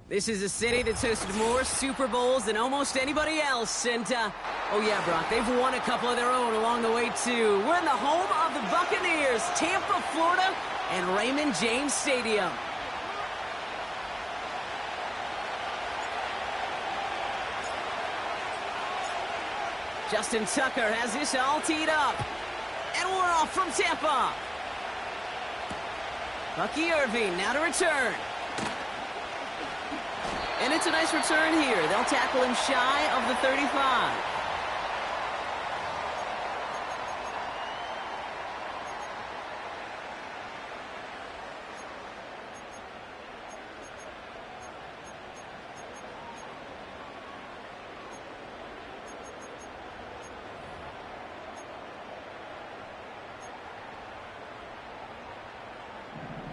This is a city that's hosted more Super Bowls than almost anybody else. And, oh yeah, Brock, they've won a couple of their own along the way, too. We're in the home of the Buccaneers, Tampa, Florida, and Raymond James Stadium. Justin Tucker has this all teed up. And we're off from Tampa. Bucky Irving now to return. And it's a nice return here. They'll tackle him shy of the 35.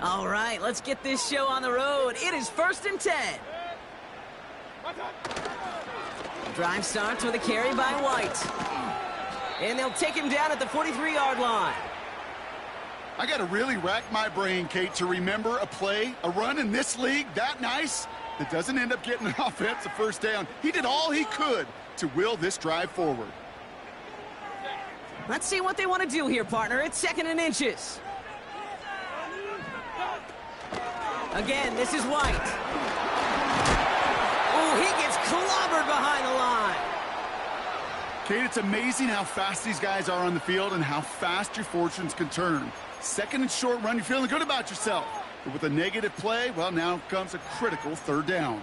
All right, let's get this show on the road. It is 1st and 10. Drive starts with a carry by White. And they'll take him down at the 43-yard line. I got to really rack my brain, Kate, to remember a play, a run in this league that nice that doesn't end up getting an offensive first down. He did all he could to will this drive forward. Let's see what they want to do here, partner. It's 2nd and inches. Again, this is White. Oh, he gets clobbered behind the line. Kate, it's amazing how fast these guys are on the field and how fast your fortunes can turn. 2nd and short run, you're feeling good about yourself. But with a negative play, well, now comes a critical 3rd down.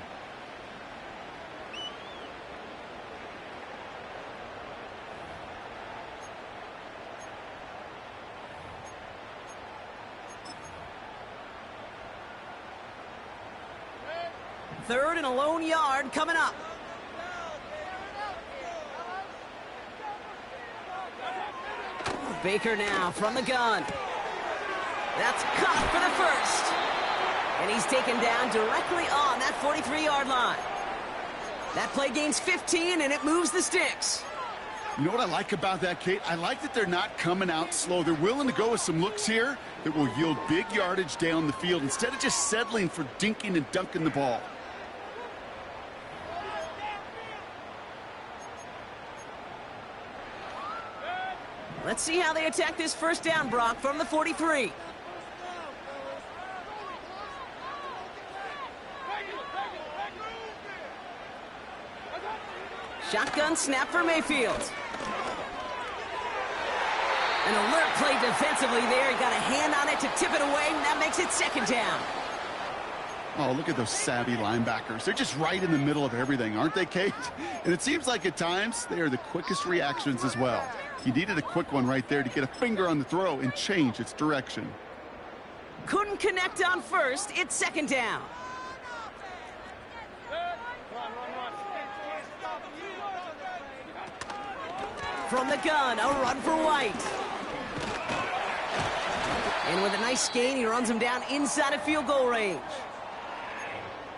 Third and a lone yard coming up. Baker now from the gun. That's caught for the first. And he's taken down directly on that 43-yard line. That play gains 15, and it moves the sticks. You know what I like about that, Kate? I like that they're not coming out slow. They're willing to go with some looks here that will yield big yardage down the field instead of just settling for dinking and dunking the ball. Let's see how they attack this first down, Brock, from the 43. Shotgun snap for Mayfield. An alert play defensively there. He got a hand on it to tip it away, and that makes it 2nd down. Oh, look at those savvy linebackers. They're just right in the middle of everything, aren't they, Kate? And it seems like at times they are the quickest reactions as well. He needed a quick one right there to get a finger on the throw and change its direction. Couldn't connect on first. It's 2nd down. From the gun, a run for White. And with a nice gain, he runs him down inside of field goal range.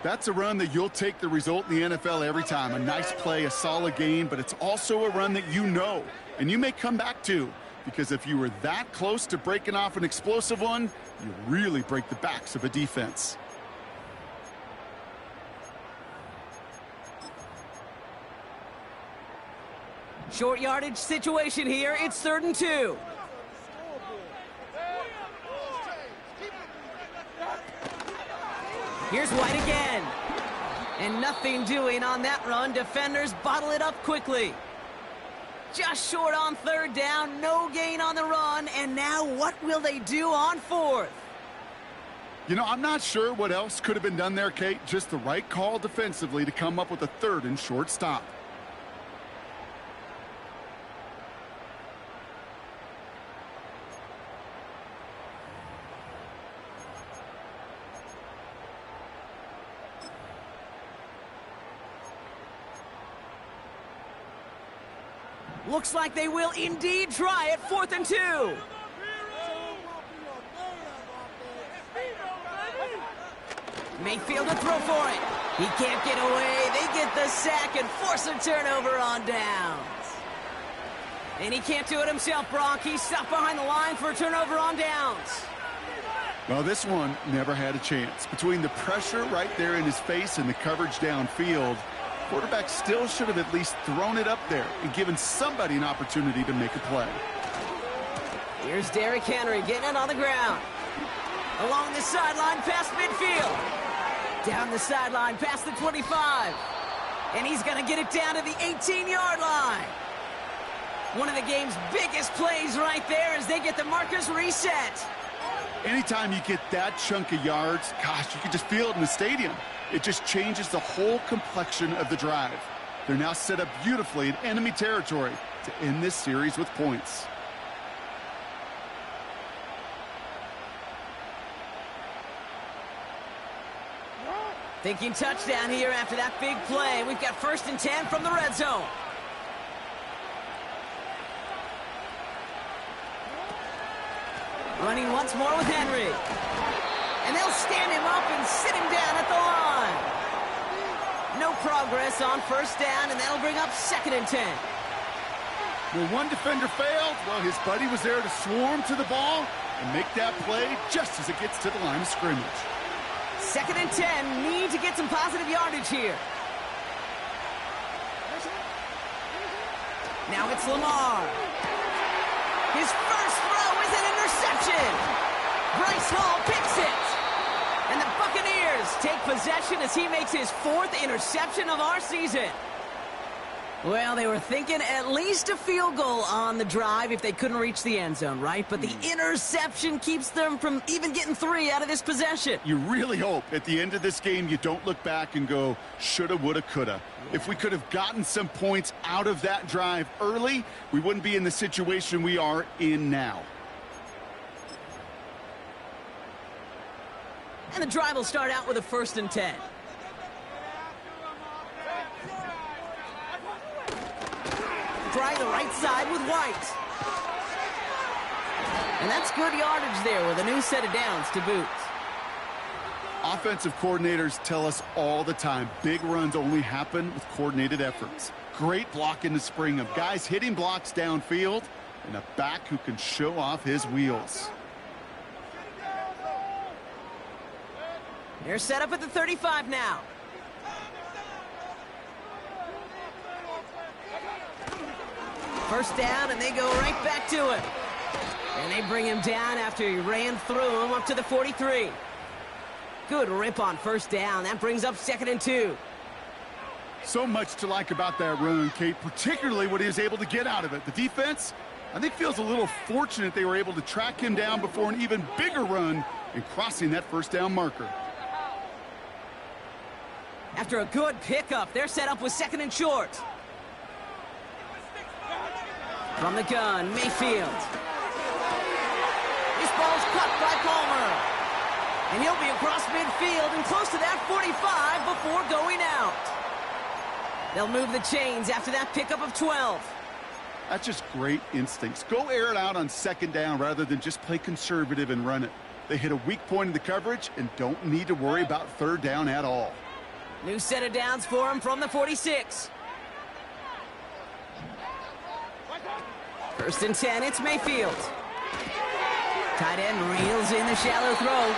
That's a run that you'll take the result in the NFL every time. A nice play, a solid gain, but it's also a run that you know and you may come back to, because if you were that close to breaking off an explosive one, you really break the backs of a defense. Short yardage situation here. It's 3rd and 2. Here's White again. And nothing doing on that run. Defenders bottle it up quickly. Just short on 3rd down. No gain on the run. And now what will they do on 4th? You know, I'm not sure what else could have been done there, Kate. Just the right call defensively to come up with a 3rd and short stop. Looks like they will indeed try it. 4th and 2. Mayfield to throw for it. He can't get away. They get the sack and force a turnover on downs. And he can't do it himself, Brock. He's stuck behind the line for a turnover on downs. Well, this one never had a chance. Between the pressure right there in his face and the coverage downfield, quarterback still should have at least thrown it up there and given somebody an opportunity to make a play. Here's Derrick Henry getting it on the ground. Along the sideline past midfield. Down the sideline past the 25. And he's going to get it down to the 18-yard line. One of the game's biggest plays right there as they get the markers reset. Anytime you get that chunk of yards, gosh, you can just feel it in the stadium. It just changes the whole complexion of the drive. They're now set up beautifully in enemy territory to end this series with points. Thinking touchdown here after that big play. We've got 1st and 10 from the red zone. Running once more with Henry. And they'll stand him up and sit him down at the line. No progress on 1st down, and that'll bring up 2nd and 10. Well, one defender failed. Well, his buddy was there to swarm to the ball and make that play just as it gets to the line of scrimmage. 2nd and 10, need to get some positive yardage here. Now it's Lamar. His first throw is an interception. Bryce Hall picks it. And the Buccaneers take possession as he makes his 4th interception of our season. Well, they were thinking at least a field goal on the drive if they couldn't reach the end zone, right? But the interception keeps them from even getting 3 out of this possession. You really hope at the end of this game you don't look back and go, shoulda, woulda, coulda. If we could have gotten some points out of that drive early, we wouldn't be in the situation we are in now. And the drive will start out with a 1st and 10. Try the right side with White. And that's good yardage there with a new set of downs to boot. Offensive coordinators tell us all the time, big runs only happen with coordinated efforts. Great block in the spring of guys hitting blocks downfield and a back who can show off his wheels. They're set up at the 35 now. First down, and they go right back to it. And they bring him down after he ran through him up to the 43. Good rip on 1st down. That brings up 2nd and 2. So much to like about that run, Kate, particularly what he was able to get out of it. The defense, I think, feels a little fortunate they were able to track him down before an even bigger run in crossing that 1st down marker. After a good pickup, they're set up with 2nd and short. From the gun, Mayfield. This ball's cut by Palmer. And he'll be across midfield and close to that 45 before going out. They'll move the chains after that pickup of 12. That's just great instincts. Go air it out on 2nd down rather than just play conservative and run it. They hit a weak point in the coverage and don't need to worry about 3rd down at all. New set of downs for him from the 46. 1st and 10, it's Mayfield. Tight end reels in the shallow throw.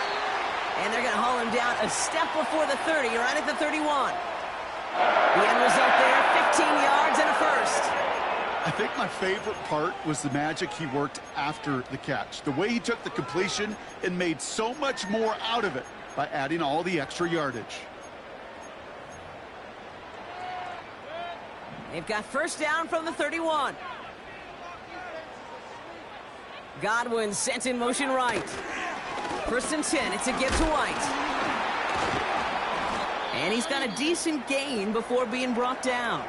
And they're going to haul him down a step before the 30, right at the 31. The end result there, 15 yards and a 1st. I think my favorite part was the magic he worked after the catch. The way he took the completion and made so much more out of it by adding all the extra yardage. They've got 1st down from the 31. Godwin sent in motion right. 1st and 10, it's a give to White. And he's got a decent gain before being brought down.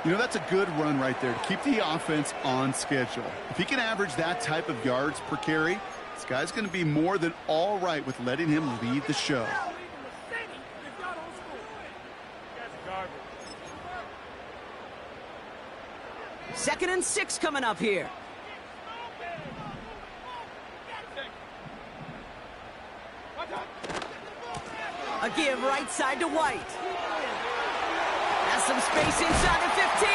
You know, that's a good run right there to keep the offense on schedule. If he can average that type of yards per carry, this guy's going to be more than all right with letting him lead the show. Second and 6 coming up here. A give right side to White. Has some space inside the 15.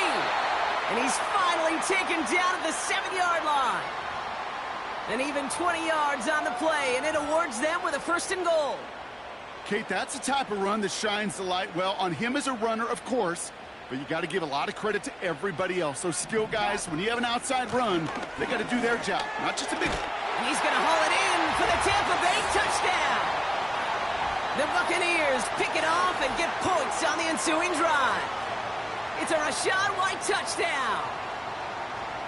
And he's finally taken down at the 7-yard line. And even 20 yards on the play, and it awards them with a 1st and goal. Kate, that's the type of run that shines the light, well, on him as a runner, of course, but you got to give a lot of credit to everybody else. Those skill guys, when you have an outside run, they got to do their job, not just a big... He's going to haul it in for the Tampa Bay touchdown. The Buccaneers pick it off and get points on the ensuing drive. It's a Rachaad White touchdown.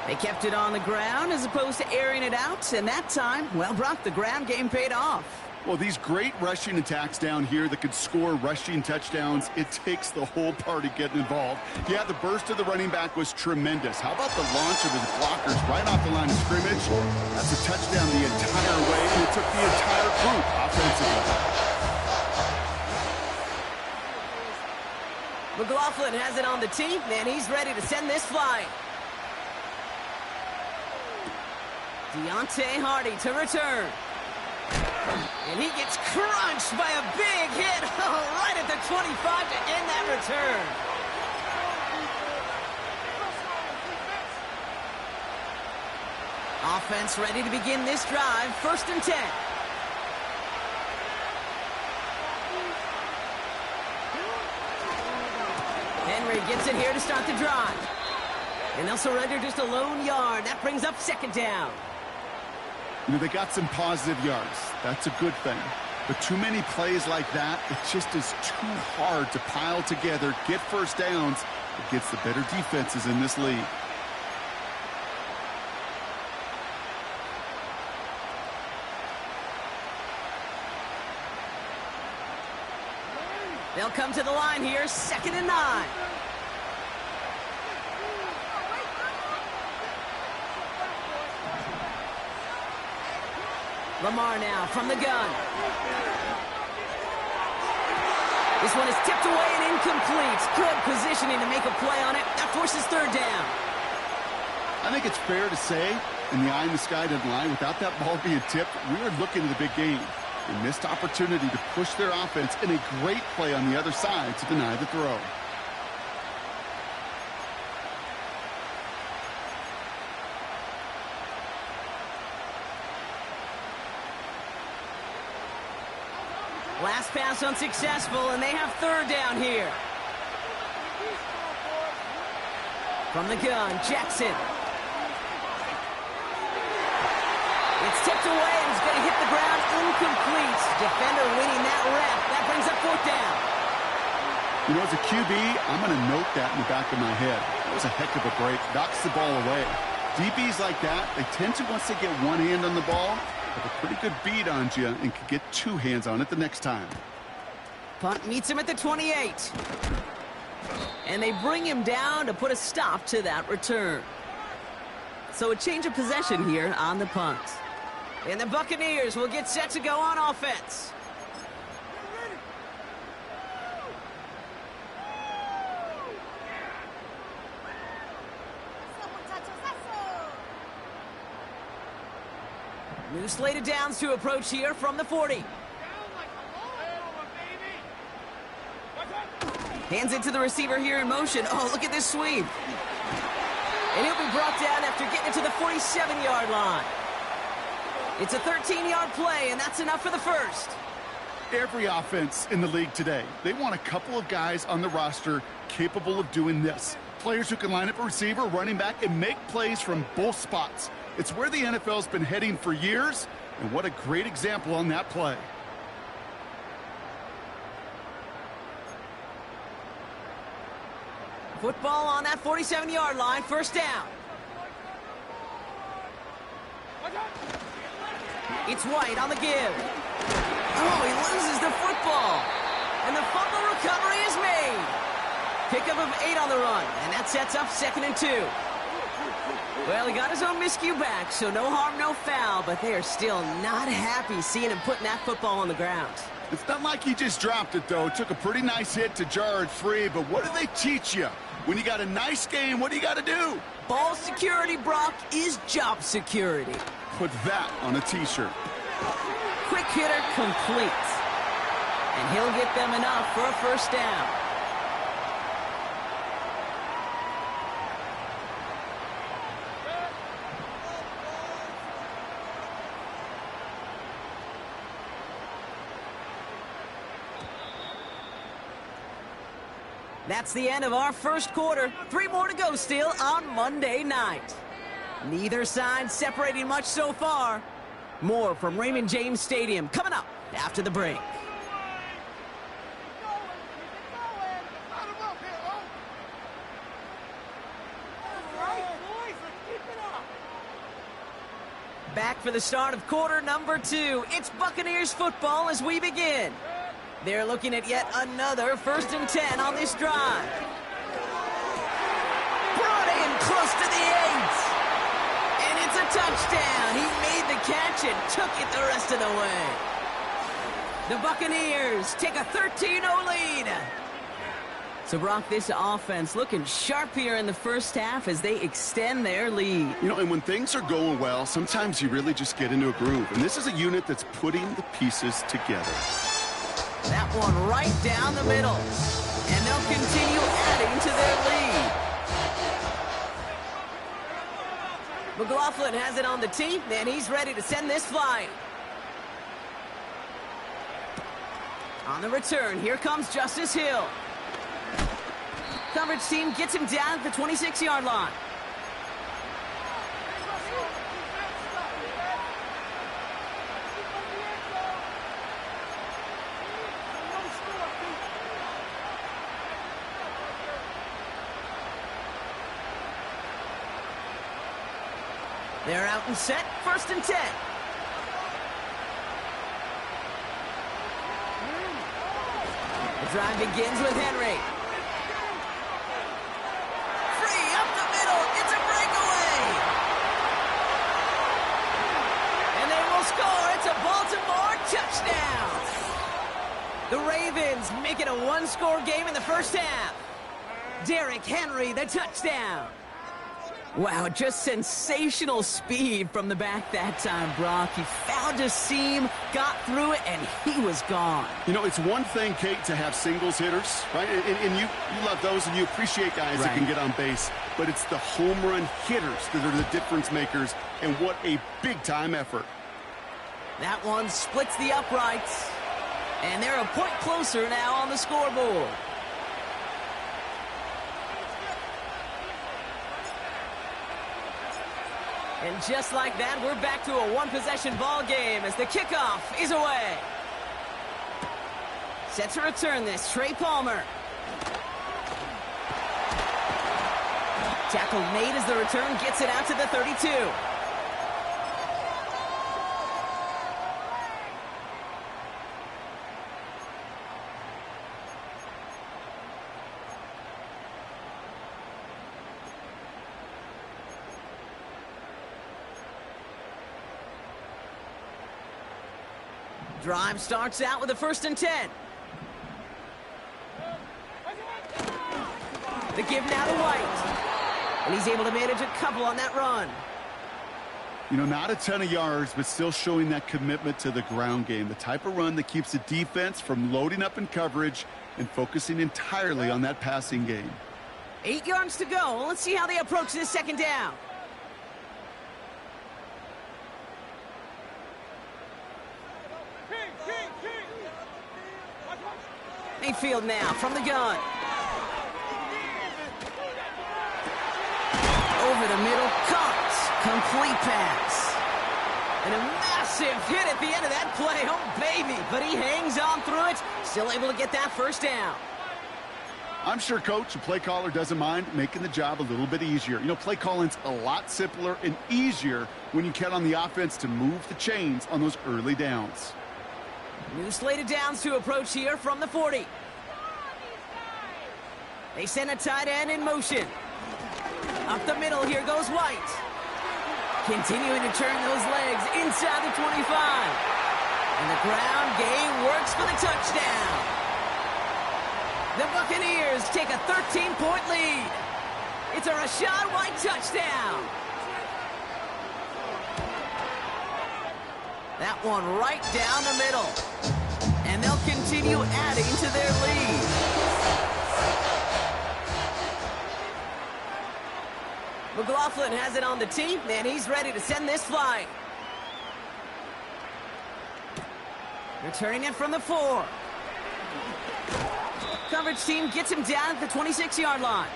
They kept it on the ground as opposed to airing it out, and that time, well, Brock, the ground game paid off. Well, these great rushing attacks down here that could score rushing touchdowns, it takes the whole party getting involved. Yeah, the burst of the running back was tremendous. How about the launch of his blockers right off the line of scrimmage? That's a touchdown the entire way, and it took the entire group offensively. McLaughlin has it on the tee, and he's ready to send this flying. Deontay Hardy to return. And he gets crunched by a big hit right at the 25 to end that return. Offense ready to begin this drive. 1st and 10. Henry gets it here to start the drive. And they'll surrender just a lone yard. That brings up 2nd down. You know, they got some positive yards. That's a good thing. But too many plays like that, it just is too hard to pile together, get 1st downs against the better defenses in this league. They'll come to the line here, 2nd and 9. Lamar now from the gun. This one is tipped away and incomplete. Good positioning to make a play on it. That forces 3rd down. I think it's fair to say, in the eye in the sky doesn't lie, without that ball being tipped, we were looking at a big game. A missed opportunity to push their offense and a great play on the other side to deny the throw. Last pass unsuccessful, and they have 3rd down here. From the gun, Jackson. It's tipped away, and it's going to hit the ground incomplete. Defender winning that rep. That brings up 4th down. You know, as a QB, I'm going to note that in the back of my head. That was a heck of a break. Knocks the ball away. DBs like that, they tend to, once they get one hand on the ball, have a pretty good beat on you and can get 2 hands on it the next time. Punt meets him at the 28. And they bring him down to put a stop to that return. So a change of possession here on the punt. And the Buccaneers will get set to go on offense. New slate of downs to approach here from the 40. Hands it to the receiver here in motion. Oh, look at this sweep. And he'll be brought down after getting it to the 47-yard line. It's a 13-yard play, and that's enough for the 1st. Every offense in the league today, they want a couple of guys on the roster capable of doing this. Players who can line up a receiver, running back, and make plays from both spots. It's where the NFL's been heading for years, and what a great example on that play. Football on that 47-yard line, 1st down. It's White on the give. Oh, he loses the football. And the fumble recovery is made. Pickup of 8 on the run, and that sets up 2nd and 2. Well, he got his own miscue back, so no harm, no foul, but they are still not happy seeing him putting that football on the ground. It's not like he just dropped it, though. Took a pretty nice hit to jar it free, but what do they teach you? When you got a nice game, what do you got to do? Ball security, Brock, is job security. Put that on a T-shirt. Quick hitter complete. And he'll get them enough for a 1st down. That's the end of our first quarter. 3 more to go still on Monday night. Neither side separating much so far. More from Raymond James Stadium coming up after the break. Back for the start of quarter number 2. It's Buccaneers football as we begin. They're looking at yet another 1st and 10 on this drive. Brought in close to the 8. And it's a touchdown. He made the catch and took it the rest of the way. The Buccaneers take a 13-0 lead. So, Brock, this offense looking sharp here in the first half as they extend their lead. You know, and when things are going well, sometimes you really just get into a groove. And this is a unit that's putting the pieces together. That one right down the middle. And they'll continue adding to their lead. McLaughlin has it on the tee, and he's ready to send this flying. On the return, here comes Justice Hill. Coverage team gets him down at the 26-yard line. They're out and set, 1st and 10. The drive begins with Henry. Free up the middle, it's a breakaway. And they will score, it's a Baltimore touchdown. The Ravens make it a 1-score game in the first half. Derrick Henry, the touchdown. Wow, just sensational speed from the back that time, Brock. He found a seam, got through it, and he was gone. You know, it's one thing, Kate, to have singles hitters, right? And you love those, and you appreciate guys that can get on base. But it's the home run hitters that are the difference makers, and what a big-time effort. That one splits the uprights, and they're a point closer now on the scoreboard. And just like that, we're back to a one-possession ball game as the kickoff is away. Set to return this, Trey Palmer. Tackle made as the return gets it out to the 32. Drive starts out with a 1st and 10. The give now to White. And he's able to manage a couple on that run. You know, not a ton of yards, but still showing that commitment to the ground game. The type of run that keeps the defense from loading up in coverage and focusing entirely on that passing game. 8 yards to go. Let's see how they approach this 2nd down. Mayfield now from the gun. Over the middle, caught. Complete pass. And a massive hit at the end of that play. Oh, baby. But he hangs on through it. Still able to get that 1st down. I'm sure Coach, the play caller, doesn't mind making the job a little bit easier. You know, play calling's a lot simpler and easier when you count on the offense to move the chains on those early downs. New slate of downs to approach here from the 40. They send a tight end in motion. Up the middle, here goes White. Continuing to turn those legs inside the 25. And the ground game works for the touchdown. The Buccaneers take a 13-point lead. It's a Rachaad White touchdown. That one right down the middle. And they'll continue adding to their lead. McLaughlin has it on the tee, and he's ready to send this flying. Returning it from the 4. Coverage team gets him down at the 26-yard line.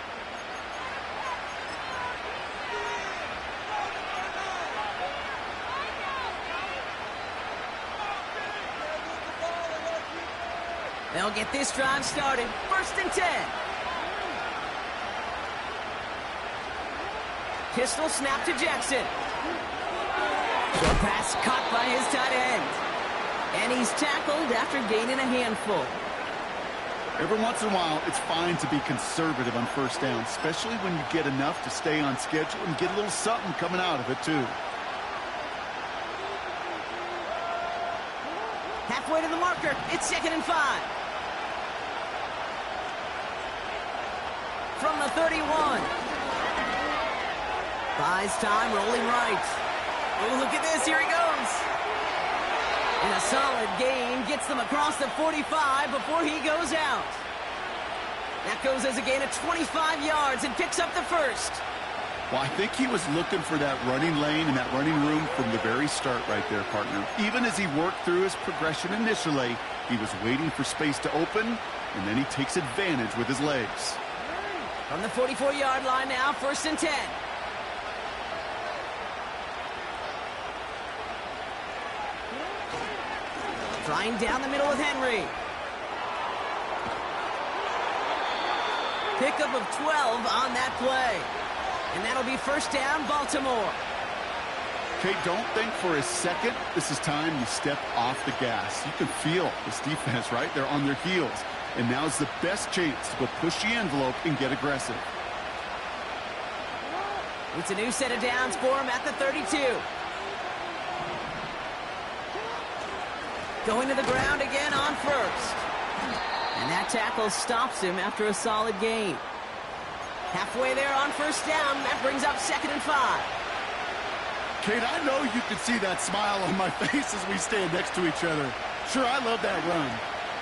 They'll get this drive started. 1st and 10. Pistol snap to Jackson. Short pass caught by his tight end. And he's tackled after gaining a handful. Every once in a while, it's fine to be conservative on 1st down, especially when you get enough to stay on schedule and get a little something coming out of it, too. Halfway to the marker. It's 2nd and 5. From the 31. Buys time, rolling right. Oh, look at this. Here he goes. And a solid gain gets them across the 45 before he goes out. That goes as a gain of 25 yards and picks up the 1st. Well, I think he was looking for that running lane and that running room from the very start right there, partner. Even as he worked through his progression initially, he was waiting for space to open, and then he takes advantage with his legs. From the 44-yard line now, 1st and 10. Trying down the middle with Henry. Pickup of 12 on that play. And that'll be 1st down, Baltimore. Okay, don't think for a second this is time you step off the gas. You can feel this defense, right? They're on their heels. And now's the best chance to go push the envelope and get aggressive. It's a new set of downs for him at the 32. Going to the ground again on 1st. And that tackle stops him after a solid gain. Halfway there on 1st down. That brings up 2nd and 5. Kate, I know you can see that smile on my face as we stand next to each other. Sure, I love that run.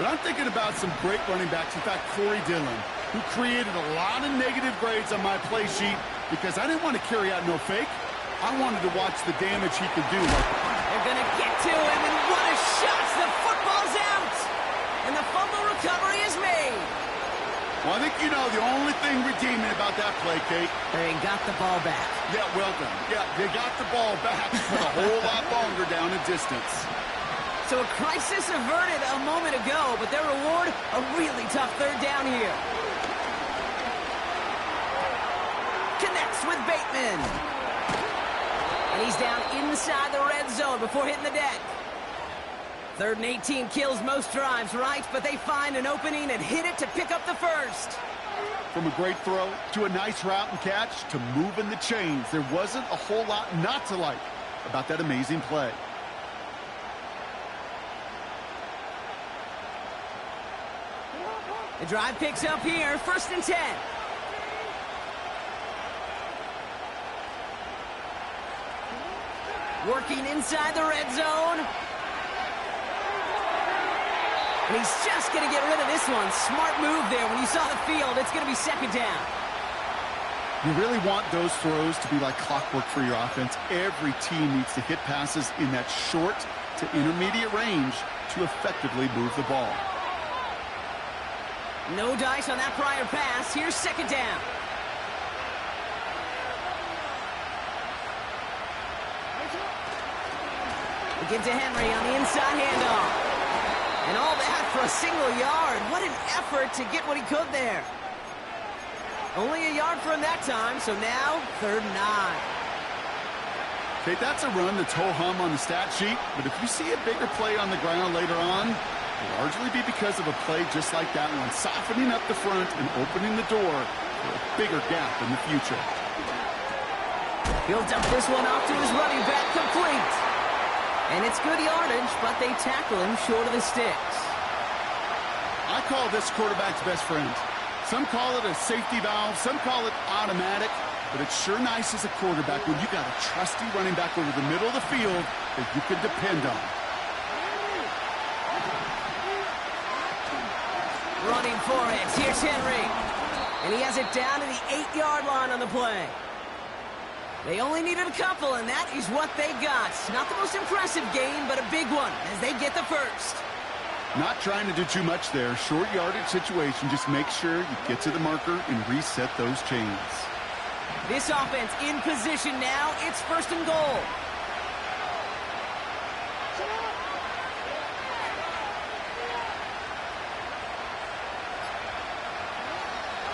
But I'm thinking about some great running backs. In fact, Corey Dillon, who created a lot of negative grades on my play sheet because I didn't want to carry out no fake. I wanted to watch the damage he could do. They're going to get to him, and what a shot! The football's out! And the fumble recovery is made. Well, I think you know the only thing redeeming about that play, Kate. They got the ball back. Yeah, well done. Yeah, they got the ball back, but a whole lot longer down in distance. So a crisis averted a moment ago, but their reward, a really tough 3rd down here. Connects with Bateman. And he's down inside the red zone before hitting the deck. 3rd and 18 kills most drives, right? But they find an opening and hit it to pick up the 1st. From a great throw to a nice route and catch to moving the chains, there wasn't a whole lot not to like about that amazing play. The drive picks up here, 1st and 10. Working inside the red zone. And he's just going to get rid of this one. Smart move there. When you saw the field, it's going to be 2nd down. You really want those throws to be like clockwork for your offense. Every team needs to hit passes in that short to intermediate range to effectively move the ball. No dice on that prior pass. Here's 2nd down. We get to Henry on the inside handoff. And all that for a single yard. What an effort to get what he could there. Only a yard for him that time, so now 3rd and 9. Okay, that's a run that's ho-hum on the stat sheet, but if you see a bigger play on the ground later on, it'll largely be because of a play just like that one, softening up the front and opening the door for a bigger gap in the future. He'll dump this one off to his running back, complete. And it's good yardage, but they tackle him short of the sticks. I call this quarterback's best friend. Some call it a safety valve, some call it automatic, but it's sure nice as a quarterback when you got a trusty running back over the middle of the field that you can depend on. Running for it. Here's Henry. And he has it down to the 8-yard line on the play. They only needed a couple, and that is what they got. Not the most impressive game, but a big one as they get the 1st. Not trying to do too much there. Short yardage situation. Just make sure you get to the marker and reset those chains. This offense in position now. It's 1st and goal.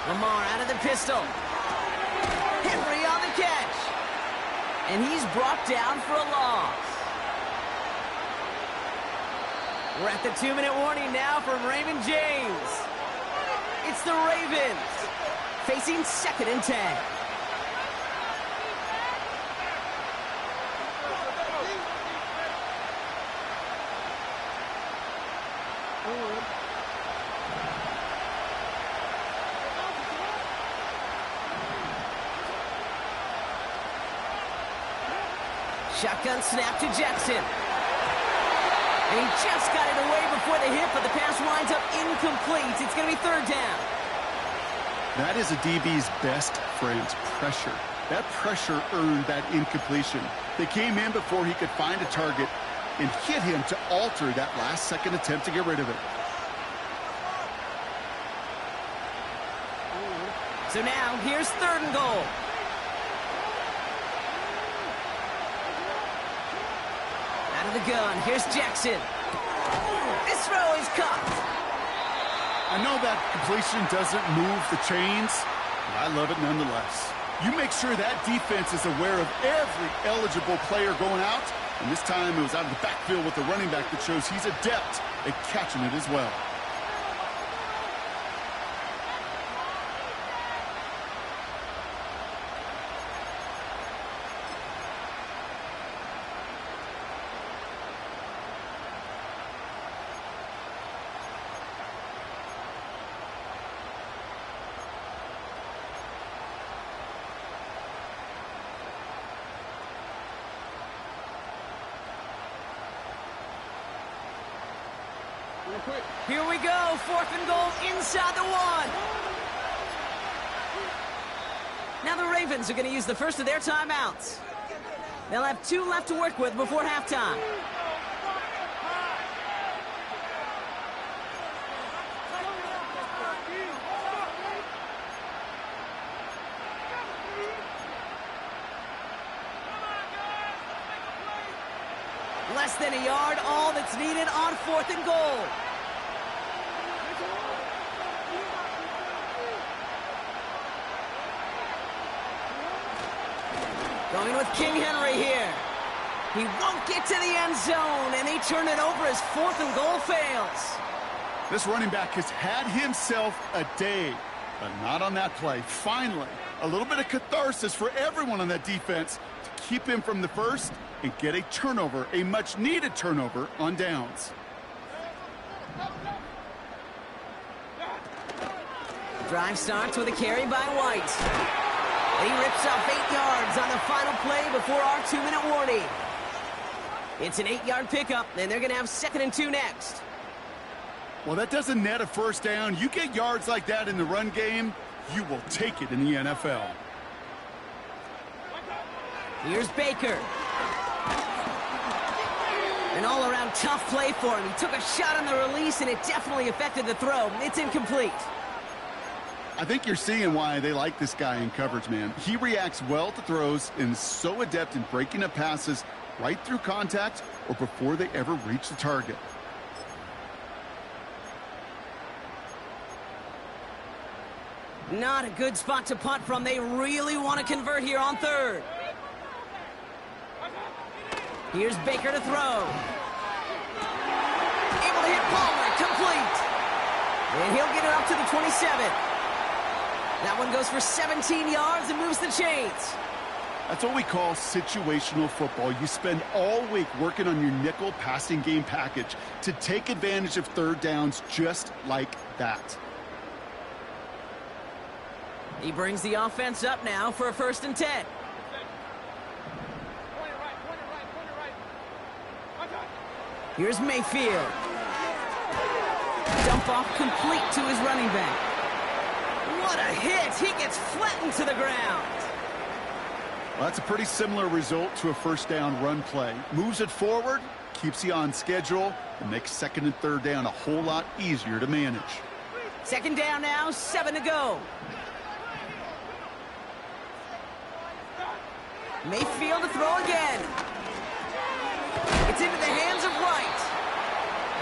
Lamar out of the pistol. Henry on the catch. And he's brought down for a loss. We're at the 2-minute warning now from Raymond James. It's the Ravens facing 2nd and 10. Shotgun snap to Jackson. And he just got it away before the hit, but the pass winds up incomplete. It's going to be 3rd down. That is a DB's best friend's pressure. That pressure earned that incompletion. They came in before he could find a target and hit him to alter that last-second attempt to get rid of it. So now, here's 3rd and goal. Out of the gun, here's Jackson. This throw is caught. I know that completion doesn't move the chains, but I love it nonetheless. You make sure that defense is aware of every eligible player going out, and this time it was out of the backfield with the running back that shows he's adept at catching it as well. Here we go, 4th and goal inside the 1. Now the Ravens are going to use the first of their timeouts. They'll have 2 left to work with before halftime. Less than a yard, all that's needed on 4th and goal. Going with King Henry here. He won't get to the end zone, and they turn it over as 4th and goal fails. This running back has had himself a day, but not on that play. Finally, a little bit of catharsis for everyone on that defense to keep him from the first and get a turnover, a much-needed turnover on downs. Drive starts with a carry by White. And he rips off 8 yards on the final play before our 2-minute warning. It's an 8-yard pickup, and they're going to have 2nd and 2 next. Well, that doesn't net a first down. You get yards like that in the run game, you will take it in the NFL. Here's Baker. An all-around tough play for him. He took a shot on the release, and it definitely affected the throw. It's incomplete. I think you're seeing why they like this guy in coverage, man. He reacts well to throws and is so adept in breaking up passes right through contact or before they ever reach the target. Not a good spot to punt from. They really want to convert here on 3rd. Here's Baker to throw. Able to hit Palmer, complete. And he'll get it up to the 27. That one goes for 17 yards and moves the chains. That's what we call situational football. You spend all week working on your nickel passing game package to take advantage of 3rd downs just like that. He brings the offense up now for a 1st and 10. Here's Mayfield. Dump off complete to his running back. What a hit! He gets flattened to the ground. Well, that's a pretty similar result to a 1st down run play. Moves it forward, keeps you on schedule and makes second and third down a whole lot easier to manage. Second down now, 7 to go. Mayfield to throw again. It's into the hands of Wright.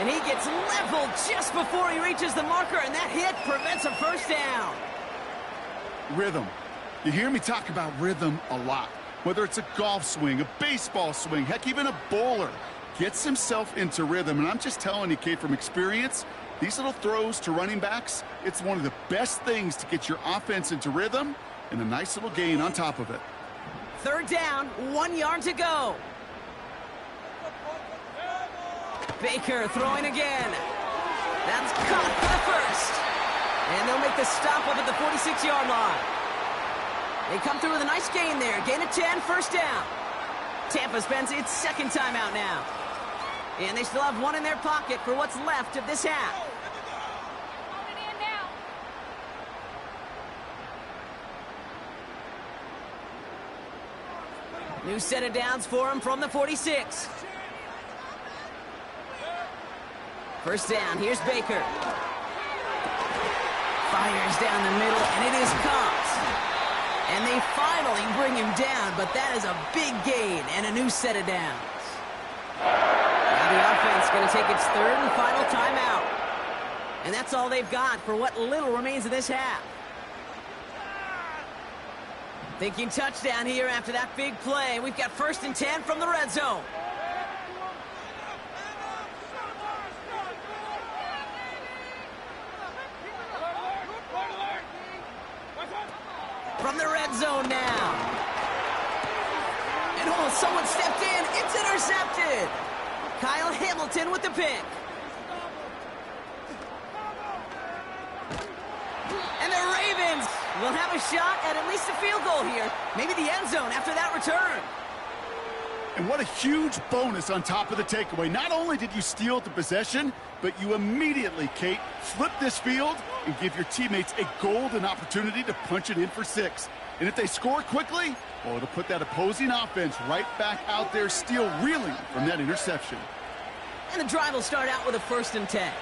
And he gets leveled just before he reaches the marker, and that hit prevents a first down. Rhythm. You hear me talk about rhythm a lot. Whether it's a golf swing, a baseball swing, heck, even a bowler gets himself into rhythm. And I'm just telling you, Kate, from experience, these little throws to running backs, it's one of the best things to get your offense into rhythm and a nice little gain on top of it. Third down, 1 yard to go. Baker throwing again. That's caught for the first. And they'll make the stop up at the 46-yard line. They come through with a nice gain there. Gain of 10, first down. Tampa spends its second timeout now. And they still have one in their pocket for what's left of this half. New set of downs for him from the 46. First down, here's Baker. Fires down the middle, and it is caught. And they finally bring him down, but that is a big gain and a new set of downs. Now the offense going to take its third and final timeout. And that's all they've got for what little remains of this half. Thinking touchdown here after that big play. We've got first and 10 from the red zone. From the red zone now. And oh, someone stepped in. It's intercepted. Kyle Hamilton with the pick. And the Ravens will have a shot at least a field goal here. Maybe the end zone after that return. And what a huge bonus on top of the takeaway. Not only did you steal the possession, but you immediately, Kate, flip this field and give your teammates a golden opportunity to punch it in for 6. And if they score quickly, well, it'll put that opposing offense right back out there, still reeling from that interception. And the drive will start out with a first and 10.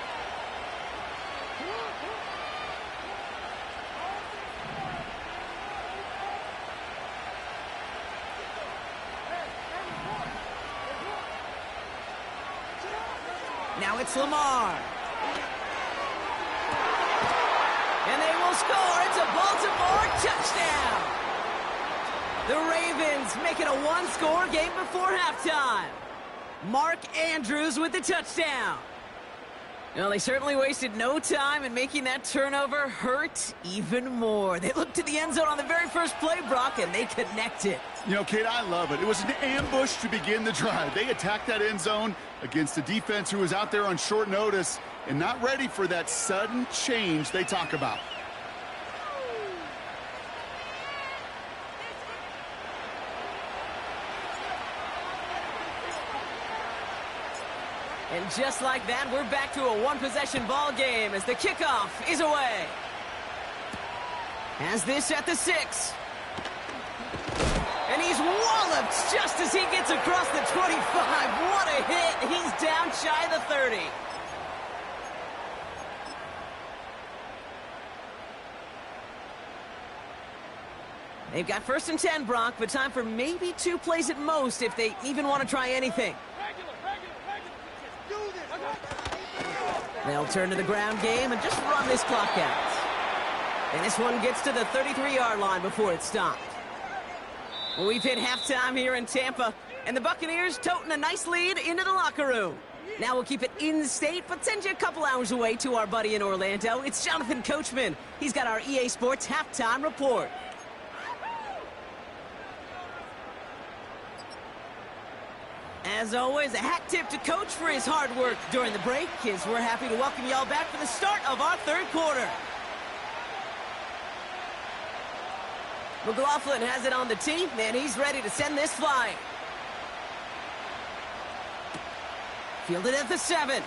Now it's Lamar. And they will score. It's a Baltimore touchdown. The Ravens make it a one-score game before halftime. Mark Andrews with the touchdown. Well, they certainly wasted no time in making that turnover hurt even more. They looked to the end zone on the very first play, Brock, and they connected. You know, Kate, I love it. It was an ambush to begin the drive. They attacked that end zone against a defense who was out there on short notice and not ready for that sudden change they talk about. And just like that, we're back to a one-possession ball game as the kickoff is away. Has this at the 6. And he's walloped just as he gets across the 25. What a hit. He's down shy of the 30. They've got first and 10, Brock, but time for maybe 2 plays at most if they even want to try anything. They'll turn to the ground game and just run this clock out. And this one gets to the 33-yard line before it's stopped. Well, we've hit halftime here in Tampa, and the Buccaneers toting a nice lead into the locker room. Now we'll keep it in-state, but send you a couple hours away to our buddy in Orlando. It's Jonathan Coachman. He's got our EA Sports halftime report. As always, a hat tip to Coach for his hard work during the break, as we're happy to welcome y'all back for the start of our third quarter. McLaughlin has it on the tee, and he's ready to send this flying. Fielded at the 7.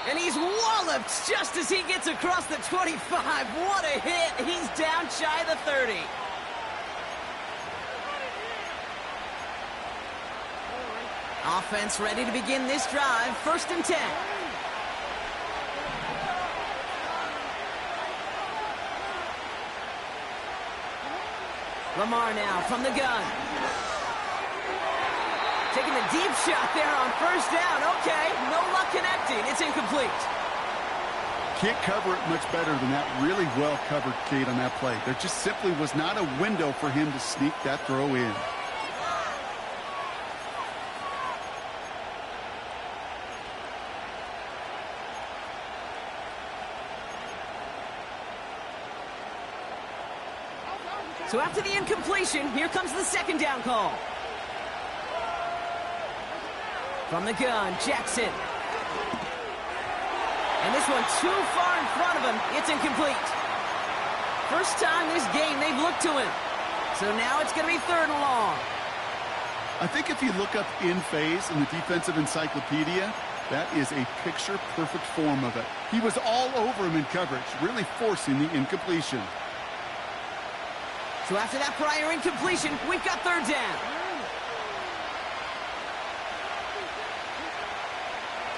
And he's walloped just as he gets across the 25. What a hit. He's down shy of the 30. Offense ready to begin this drive. 1st and 10. Lamar now from the gun. Taking the deep shot there on 1st down. Okay, no luck connecting. It's incomplete. Can't cover it much better than that. Really well covered, Kate, on that play. There just simply was not a window for him to sneak that throw in. So after the incompletion, here comes the 2nd down call. From the gun, Jackson. And this one too far in front of him. It's incomplete. First time this game they've looked to him. So now it's going to be 3rd and long. I think if you look up in phase in the defensive encyclopedia, that is a picture-perfect form of it. He was all over him in coverage, really forcing the incompletion. So after that prior incompletion, we've got 3rd down.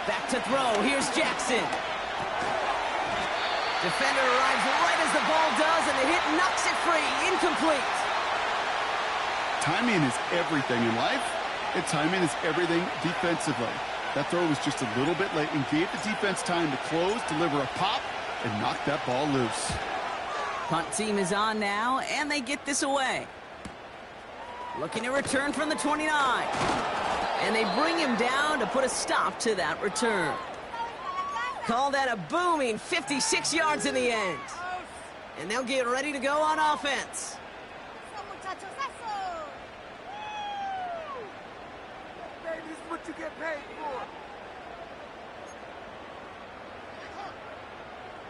Back to throw. Here's Jackson. Defender arrives right as the ball does, and the hit knocks it free. Incomplete. Timing is everything in life, and timing is everything defensively. That throw was just a little bit late and gave the defense time to close, deliver a pop, and knock that ball loose. Punt team is on now, and they get this away. Looking to return from the 29. And they bring him down to put a stop to that return. Call that a booming 56 yards in the end. And they'll get ready to go on offense. This is what you get paid for.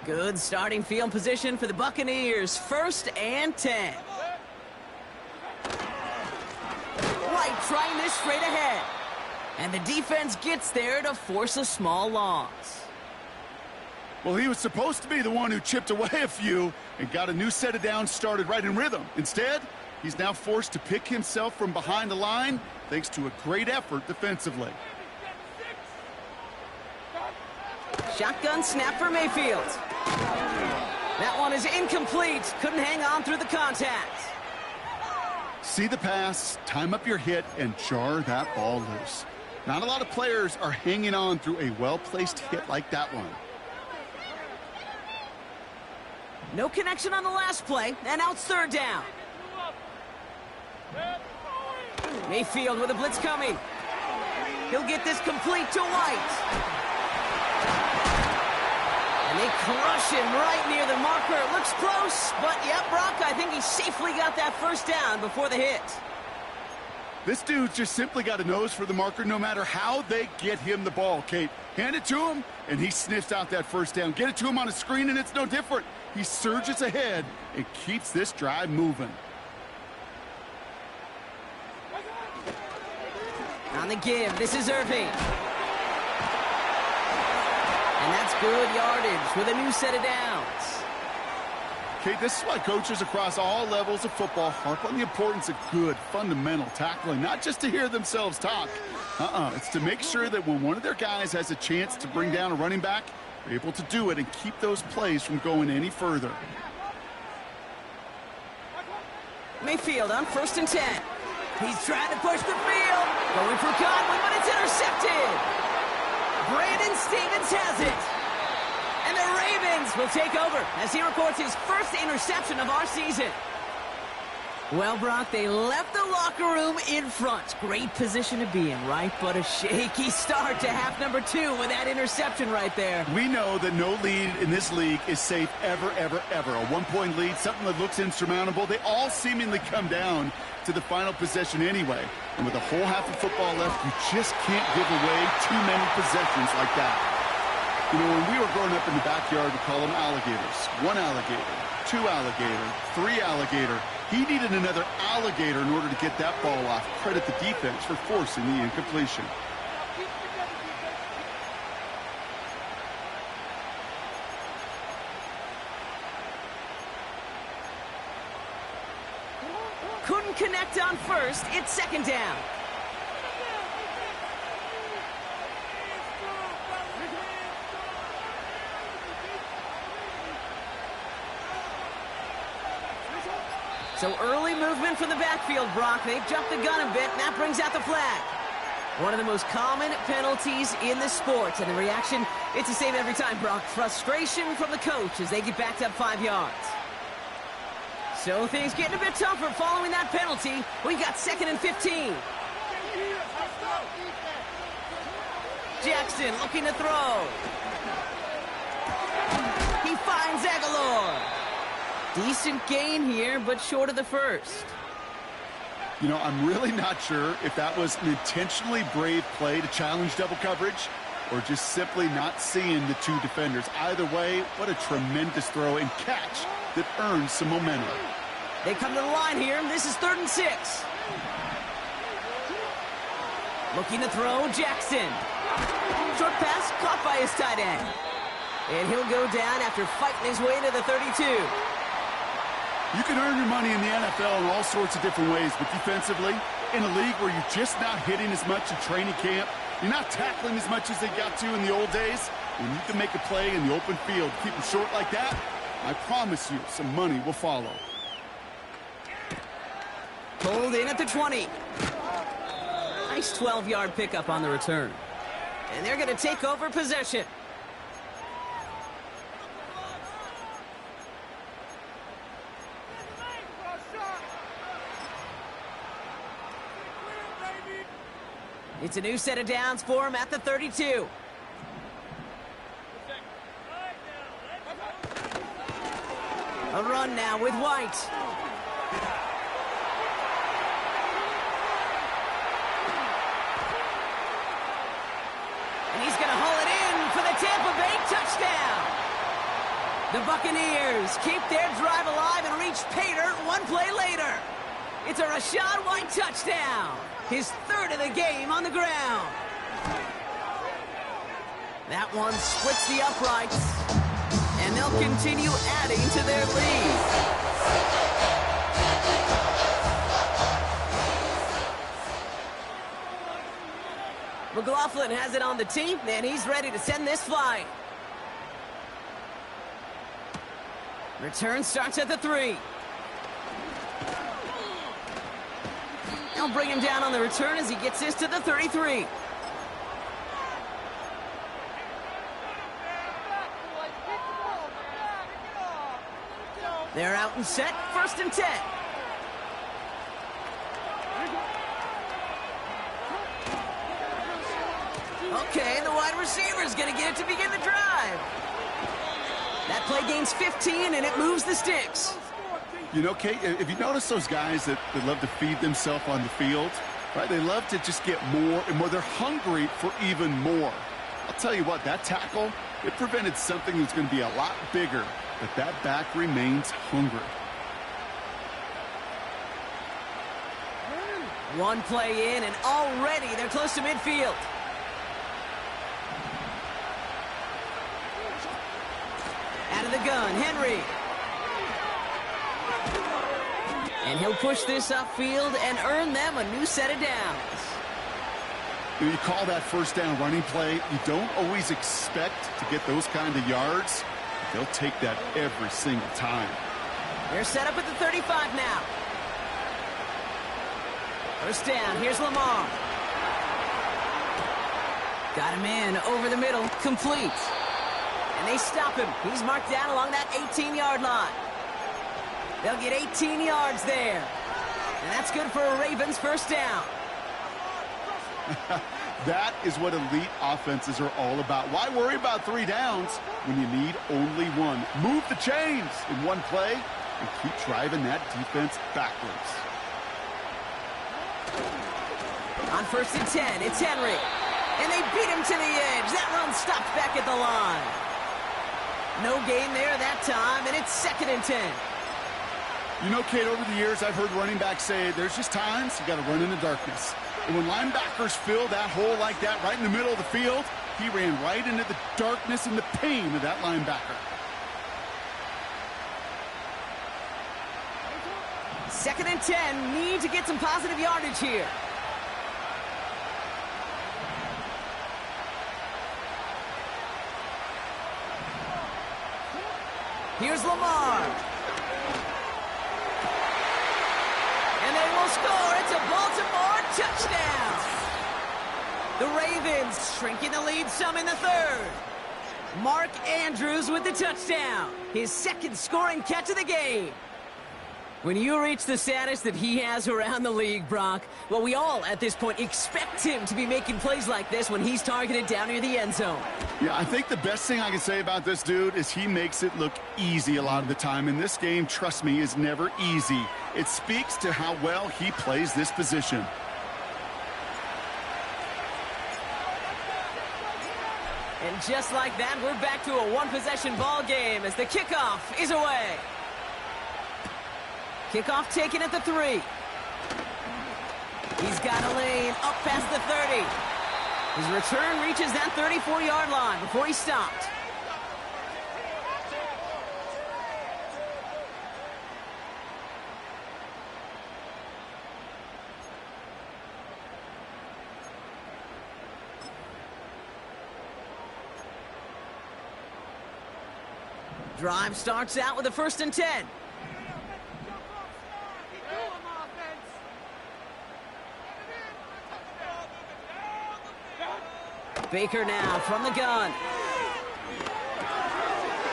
Good starting field position for the Buccaneers. 1st and 10. Right, trying this straight ahead. And the defense gets there to force a small loss. Well, he was supposed to be the one who chipped away a few and got a new set of downs started right in rhythm. Instead, he's now forced to pick himself from behind the line thanks to a great effort defensively. Shotgun snap for Mayfield. That one is incomplete. Couldn't hang on through the contact. See the pass, time up your hit, and jar that ball loose. Not a lot of players are hanging on through a well-placed hit like that one. No connection on the last play, and now it's 3rd down. Mayfield with a blitz coming. He'll get this complete to White. And they crush him right near the marker. It looks close, but yep, Brock, I think he safely got that 1st down before the hit. This dude's just simply got a nose for the marker no matter how they get him the ball, Kate. Hand it to him, and he sniffs out that 1st down. Get it to him on a screen, and it's no different. He surges ahead and keeps this drive moving. On the give, this is Irving. And that's good yardage with a new set of downs. Kate, this is why coaches across all levels of football harp on the importance of good, fundamental tackling, not just to hear themselves talk. It's to make sure that when one of their guys has a chance to bring down a running back, they're able to do it and keep those plays from going any further. Mayfield on 1st and 10. He's trying to push the field. Going for Godwin, but it's intercepted. Brandon Stevens has it. And the Ravens will take over as he records his 1st interception of our season. Well, Brock, they left the locker room in front. Great position to be in, right? But a shaky start to half number 2 with that interception right there. We know that no lead in this league is safe ever, ever, ever. A 1-point lead, something that looks insurmountable. They all seemingly come down to the final possession anyway. And with a whole half of football left, you just can't give away too many possessions like that. You know, when we were growing up in the backyard, we call them alligators. 1 alligator, 2 alligator, 3 alligator. He needed another alligator in order to get that ball off. Credit the defense for forcing the incompletion. Couldn't connect on 1st. It's 2nd down. So early movement from the backfield, Brock. They've jumped the gun a bit, and that brings out the flag. One of the most common penalties in the sport, and the reaction, it's the same every time, Brock. Frustration from the coach as they get backed up 5 yards. So things getting a bit tougher following that penalty. We got 2nd and 15. Jackson looking to throw. He finds Aguilar. Decent gain here, but short of the first. You know, I'm really not sure if that was an intentionally brave play to challenge double coverage or just simply not seeing the two defenders. Either way, what a tremendous throw and catch that earns some momentum. They come to the line here. This is 3rd and 6. Looking to throw, Jackson. Short pass caught by his tight end. And he'll go down after fighting his way to the 32. You can earn your money in the NFL in all sorts of different ways, but defensively, in a league where you're just not hitting as much in training camp, you're not tackling as much as they got to in the old days, when you can make a play in the open field, keep them short like that, I promise you some money will follow. Pulled in at the 20. Nice 12-yard pickup on the return. And they're going to take over possession. It's a new set of downs for him at the 32. A run now with White. And he's going to haul it in for the Tampa Bay touchdown. The Buccaneers keep their drive alive and reach pay dirt one play later. It's a Rachaad White touchdown. His 3rd of the game on the ground. That one splits the uprights. And they'll continue adding to their lead. McLaughlin has it on the team, and he's ready to send this flying. Return starts at the 3. They'll bring him down on the return as he gets this to the 33. They're out and set, 1st and 10. Okay, the wide receiver's going to get it to begin the drive. That play gains 15, and it moves the sticks. You know, Kate, if you notice those guys that love to feed themselves on the field, right? They love to just get more and more. They're hungry for even more. I'll tell you what, that tackle, it prevented something that's going to be a lot bigger, but that back remains hungry. One play in, and already they're close to midfield. Out of the gun, Henry. And he'll push this upfield and earn them a new set of downs. You call that 1st down running play. You don't always expect to get those kind of yards. They'll take that every single time. They're set up at the 35 now. 1st down, here's Lamar. Got him in over the middle, complete. And they stop him. He's marked down along that 18-yard line. They'll get 18 yards there. And that's good for a Ravens 1st down. That is what elite offenses are all about. Why worry about 3 downs when you need only one? Move the chains in one play and keep driving that defense backwards. On 1st and 10, it's Henry. And they beat him to the edge. That run stopped back at the line. No gain there that time, and it's 2nd and 10. You know, Kate, over the years, I've heard running backs say there's just times you got to run in the darkness. And when linebackers fill that hole like that right in the middle of the field, he ran right into the darkness and the pain of that linebacker. 2nd and 10, need to get some positive yardage here. Here's Lamar. The Ravens shrinking the lead some in the third. Mark Andrews with the touchdown. His second scoring catch of the game. When you reach the status that he has around the league, Brock, well, we all at this point expect him to be making plays like this when he's targeted down near the end zone. Yeah, I think the best thing I can say about this dude is he makes it look easy a lot of the time. And this game, trust me, is never easy. It speaks to how well he plays this position. And just like that, we're back to a one-possession ball game as the kickoff is away. Kickoff taken at the 3. He's got a lane up past the 30. His return reaches that 34-yard line before he stopped. Drive starts out with a 1st and 10. Baker now from the gun.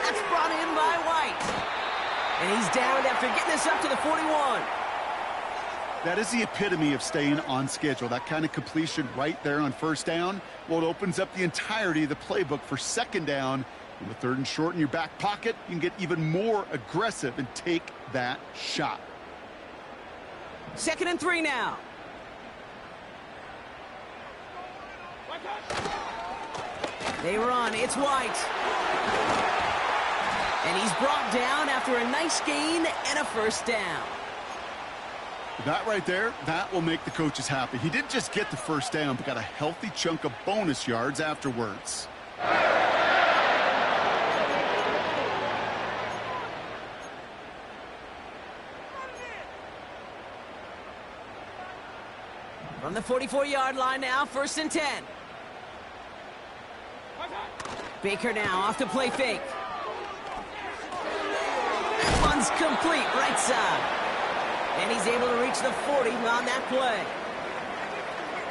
That's brought in by White. And he's down after getting this up to the 41. That is the epitome of staying on schedule. That kind of completion right there on 1st down. Well, it opens up the entirety of the playbook for 2nd down. And with 3rd and short in your back pocket, you can get even more aggressive and take that shot. 2nd and 3 now. They run. It's White. And he's brought down after a nice gain and a 1st down. That right there, that will make the coaches happy. He didn't just get the 1st down, but got a healthy chunk of bonus yards afterwards. From the 44-yard line now, 1st and 10. Baker now off to play fake. That one's complete, right side. And he's able to reach the 40 on that play.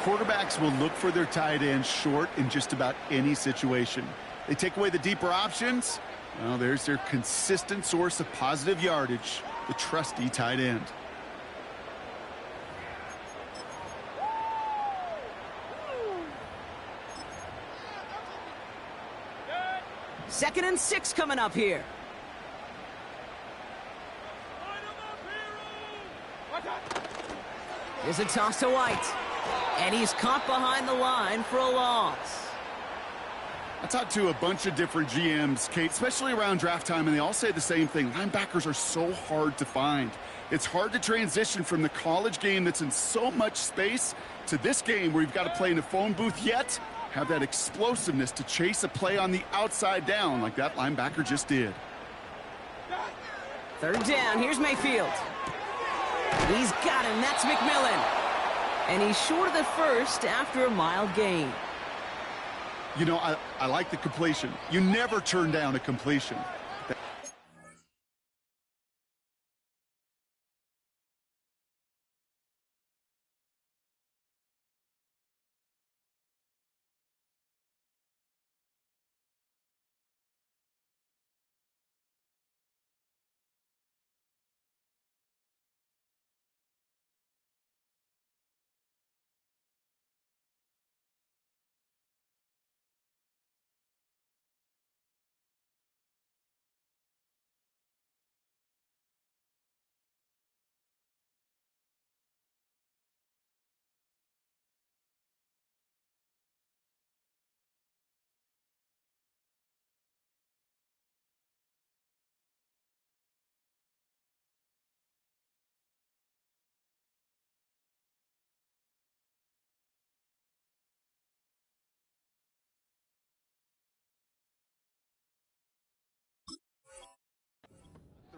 Quarterbacks will look for their tight ends short in just about any situation. They take away the deeper options. Well, there's their consistent source of positive yardage, the trusty tight end. Second and 6 coming up here. Here's a toss to White. And he's caught behind the line for a loss. I talked to a bunch of different GMs, Kate, especially around draft time, and they all say the same thing. Linebackers are so hard to find. It's hard to transition from the college game that's in so much space to this game where you've got to play in a phone booth, yet have that explosiveness to chase a play on the outside down like that linebacker just did. 3rd down. Here's Mayfield. He's got him. That's McMillan. And he's short of the 1st after a mild gain. You know, I like the completion. You never turn down a completion.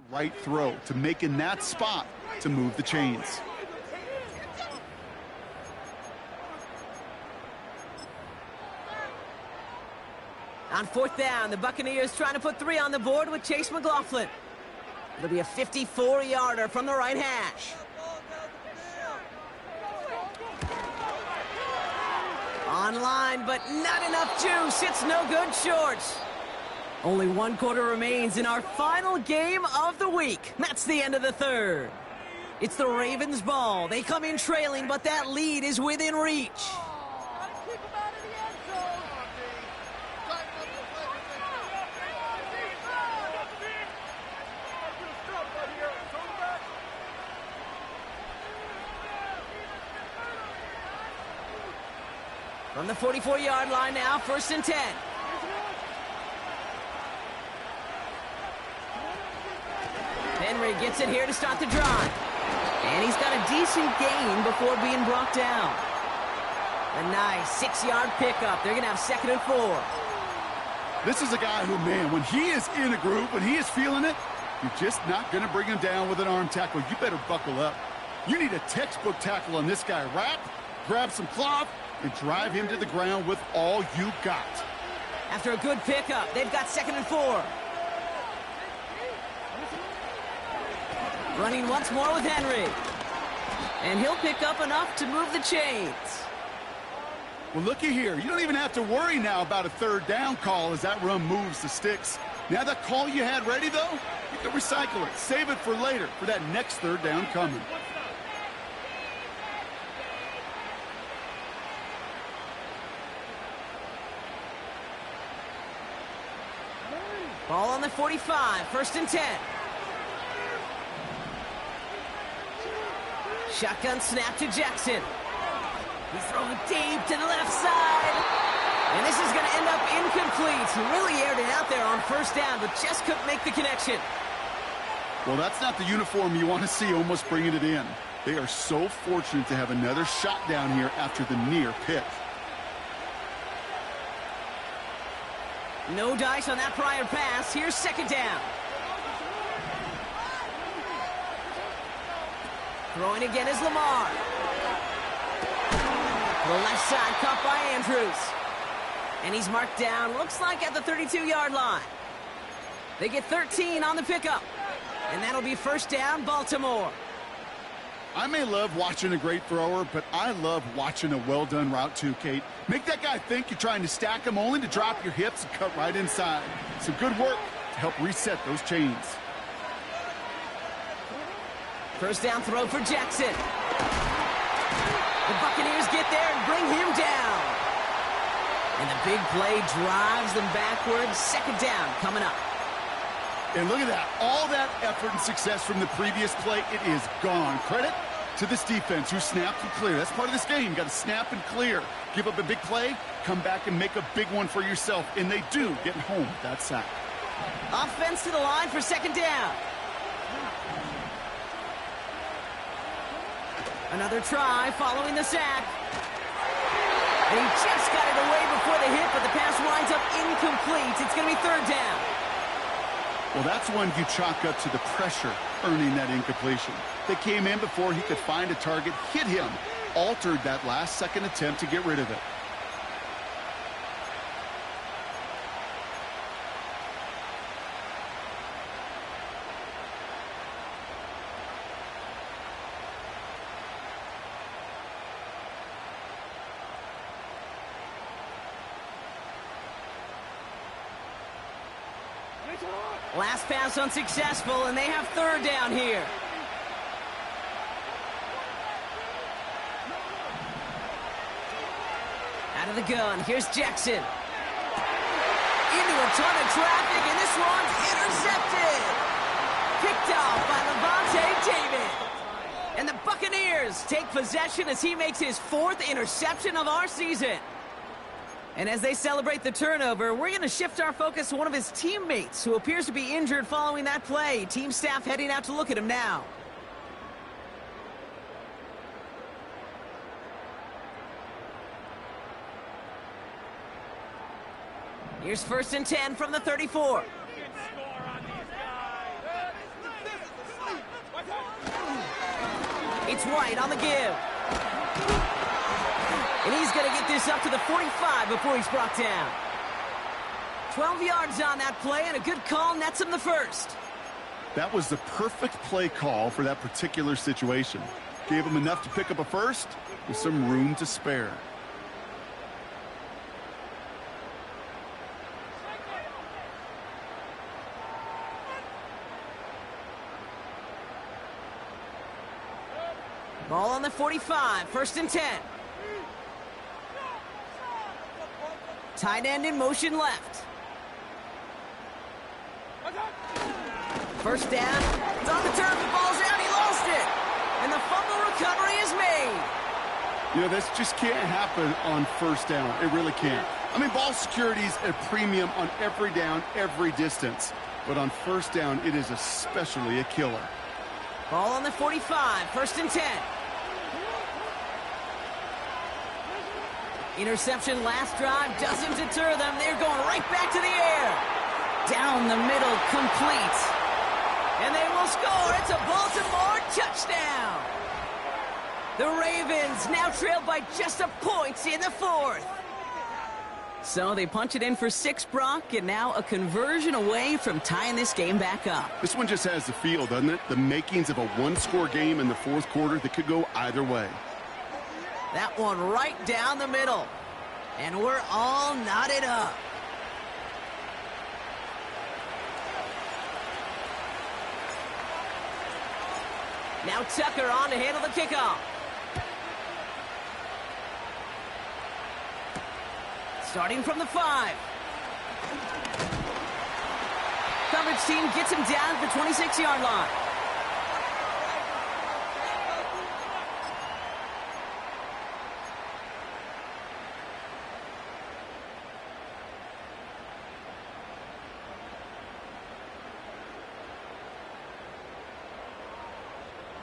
Right throw to make in that spot to move the chains. On 4th down, the Buccaneers trying to put 3 on the board with Chase McLaughlin. It'll be a 54-yarder from the right hash. On On line, but not enough juice. It's no good short. Only 1 quarter remains in our final game of the week. That's the end of the third. It's the Ravens' ball. They come in trailing, but that lead is within reach. From the 44-yard line now, 1st and 10. Henry gets it here to start the drive. And he's got a decent gain before being brought down. A nice 6-yard pickup. They're going to have 2nd and 4. This is a guy who, man, when he is in a groove, when he is feeling it, you're just not going to bring him down with an arm tackle. You better buckle up. You need a textbook tackle on this guy. Wrap, grab some cloth, and drive him to the ground with all you got. After a good pickup, they've got 2nd and 4. Running once more with Henry. And he'll pick up enough to move the chains. Well, looky here. You don't even have to worry now about a 3rd down call as that run moves the sticks. Now that call you had ready, though, you can recycle it. Save it for later, for that next 3rd down coming. Ball on the 45, 1st and 10. Shotgun snap to Jackson. He's throwing deep to the left side. And this is going to end up incomplete. He really aired it out there on 1st down, but just couldn't make the connection. Well, that's not the uniform you want to see almost bringing it in. They are so fortunate to have another shot down here after the near pick. No dice on that prior pass. Here's 2nd down. Throwing again is Lamar. The left side caught by Andrews. And he's marked down, looks like at the 32-yard line. They get 13 on the pickup. And that'll be 1st down, Baltimore. I may love watching a great thrower, but I love watching a well-done route too, Kate. Make that guy think you're trying to stack him only to drop your hips and cut right inside. Some good work to help reset those chains. 1st down throw for Jackson. The Buccaneers get there and bring him down. And the big play drives them backwards. 2nd down coming up. And look at that. All that effort and success from the previous play, it is gone. Credit to this defense who snapped and cleared. That's part of this game. You got to snap and clear. Give up a big play, come back and make a big one for yourself. And they do get home with that sack. Offense to the line for 2nd down. Another try following the sack. And he just got it away before the hit, but the pass winds up incomplete. It's going to be 3rd down. Well, that's one you chalk up to the pressure earning that incompletion. They came in before he could find a target, hit him, altered that last-second attempt to get rid of it. Last pass unsuccessful, and they have 3rd down here. Out of the gun, here's Jackson. Into a ton of traffic, and this one's intercepted. Picked off by Levante David. And the Buccaneers take possession as he makes his 4th interception of our season. And as they celebrate the turnover, we're going to shift our focus to one of his teammates who appears to be injured following that play. Team staff heading out to look at him now. Here's 1st and 10 from the 34. It's White on the give. And he's going to get this up to the 45 before he's brought down. 12 yards on that play, and a good call nets him the 1st. That was the perfect play call for that particular situation. Gave him enough to pick up a 1st with some room to spare. Ball on the 45, 1st and 10. Tight end in motion left. 1st down. It's on the turf. The ball's out. He lost it. And the fumble recovery is made. You know, this just can't happen on 1st down. It really can't. I mean, ball security is a premium on every down, every distance. But on 1st down, it is especially a killer. Ball on the 45, 1st and 10. Interception last drive doesn't deter them. They're going right back to the air. Down the middle, complete. And they will score. It's a Baltimore touchdown. The Ravens now trail by just a point in the 4th. So they punch it in for 6, Brock, and now a conversion away from tying this game back up. This one just has the feel, doesn't it? The makings of a one-score game in the 4th quarter that could go either way. That one right down the middle. And we're all knotted up. Now Tucker on to handle the kickoff. Starting from the 5. Coverage team gets him down at the 26-yard line.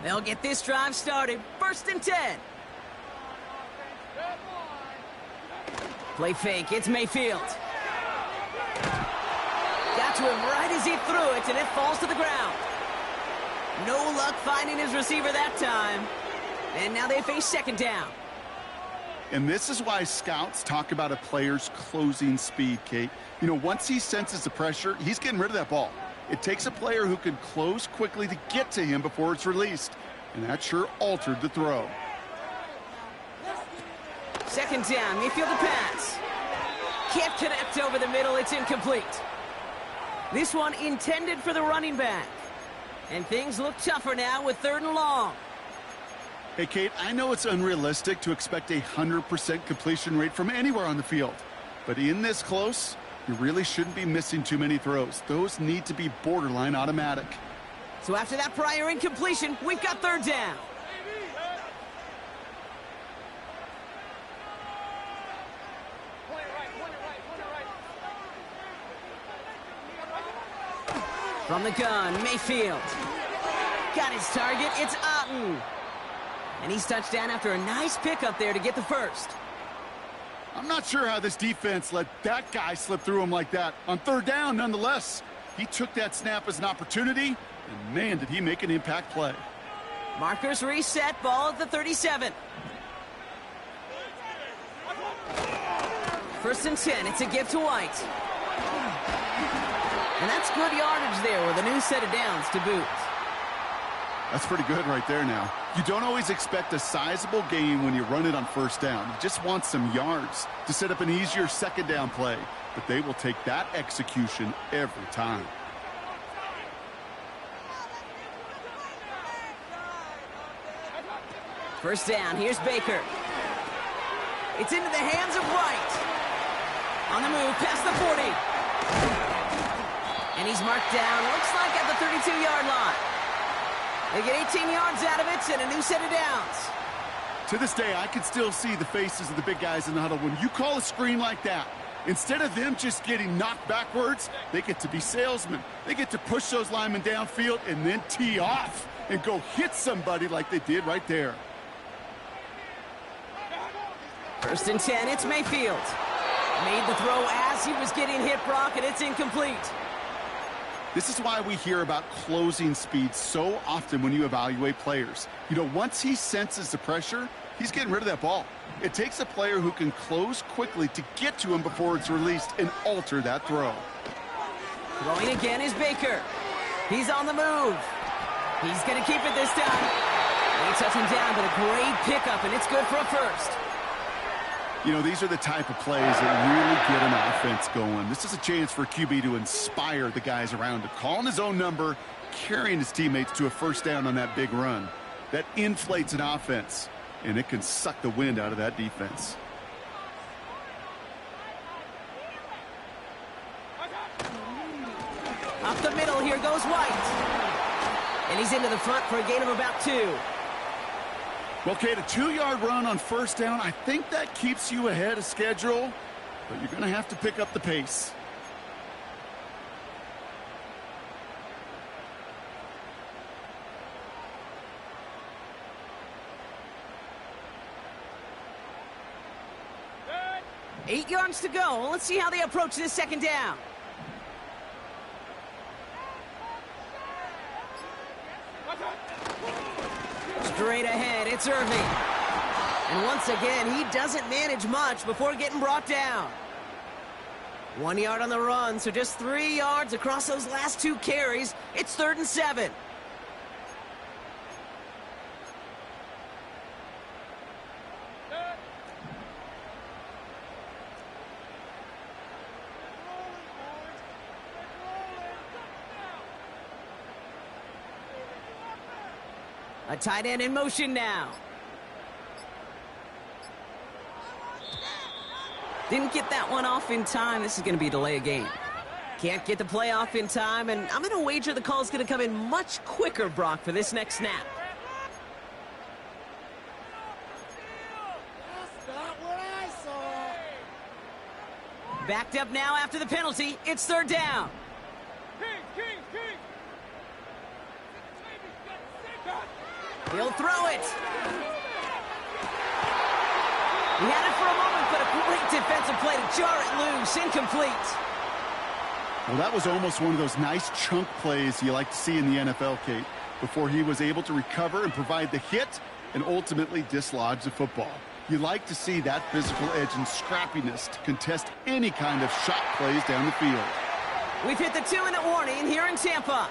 They'll get this drive started. 1st and 10. Play fake. It's Mayfield. Got to him right as he threw it, and it falls to the ground. No luck finding his receiver that time. And now they face 2nd down. And this is why scouts talk about a player's closing speed, Kate. You know, once he senses the pressure, he's getting rid of that ball. It takes a player who can close quickly to get to him before it's released. And that sure altered the throw. 2nd down, Mayfield to pass. Can't connect over the middle, it's incomplete. This one intended for the running back. And things look tougher now with 3rd and long. Hey, Kate, I know it's unrealistic to expect a 100% completion rate from anywhere on the field. But in this close, you really shouldn't be missing too many throws. Those need to be borderline automatic. So after that prior incompletion, we've got 3rd down. From the gun, Mayfield. Got his target, it's Otten. And he's touched down after a nice pickup there to get the 1st. I'm not sure how this defense let that guy slip through him like that. On 3rd down, nonetheless, he took that snap as an opportunity, and man, did he make an impact play. Markers reset, ball at the 37. 1st and 10, it's a give to White. And that's good yardage there with a new set of downs to boot. That's pretty good right there now. You don't always expect a sizable gain when you run it on 1st down. You just want some yards to set up an easier 2nd down play. But they will take that execution every time. First down, here's Baker. It's into the hands of White. On the move, past the 40. And he's marked down, looks like at the 32-yard line. They get 18 yards out of it and a new set of downs. To this day, I can still see the faces of the big guys in the huddle. When you call a screen like that, instead of them just getting knocked backwards, they get to be salesmen. They get to push those linemen downfield and then tee off and go hit somebody like they did right there. 1st and 10, it's Mayfield. Made the throw as he was getting hit, Brock, and it's incomplete. This is why we hear about closing speed so often when you evaluate players. You know, once he senses the pressure, he's getting rid of that ball. It takes a player who can close quickly to get to him before it's released and alter that throw. Throwing again is Baker. He's on the move. He's going to keep it this time. They touch him down, but a great pickup, and it's good for a 1st. You know, these are the type of plays that really get an offense going. This is a chance for QB to inspire the guys around him. Calling his own number, carrying his teammates to a 1st down on that big run. that inflates an offense, and it can suck the wind out of that defense. Up the middle, here goes White. And he's into the front for a gain of about 2. Well, Kate, a 2-yard run on first down, I think that keeps you ahead of schedule, but you're going to have to pick up the pace. Good. 8 yards to go. Let's see how they approach this second down. Straight ahead, it's Irving. And once again, he doesn't manage much before getting brought down. 1 yard on the run, so just 3 yards across those last 2 carries. It's 3rd and 7. A tight end in motion now. Didn't get that one off in time. This is going to be a delay of game. Can't get the play off in time, and I'm going to wager the call is going to come in much quicker, Brock, for this next snap. That's not what I saw. Backed up now after the penalty. It's 3rd down. He'll throw it. He had it for a moment, but a great defensive play to jar it loose. Incomplete. Well, that was almost one of those nice chunk plays you like to see in the NFL, Kate, before he was able to recover and provide the hit and ultimately dislodge the football. You like to see that physical edge and scrappiness to contest any kind of shot plays down the field. We've hit the 2-minute warning here in Tampa.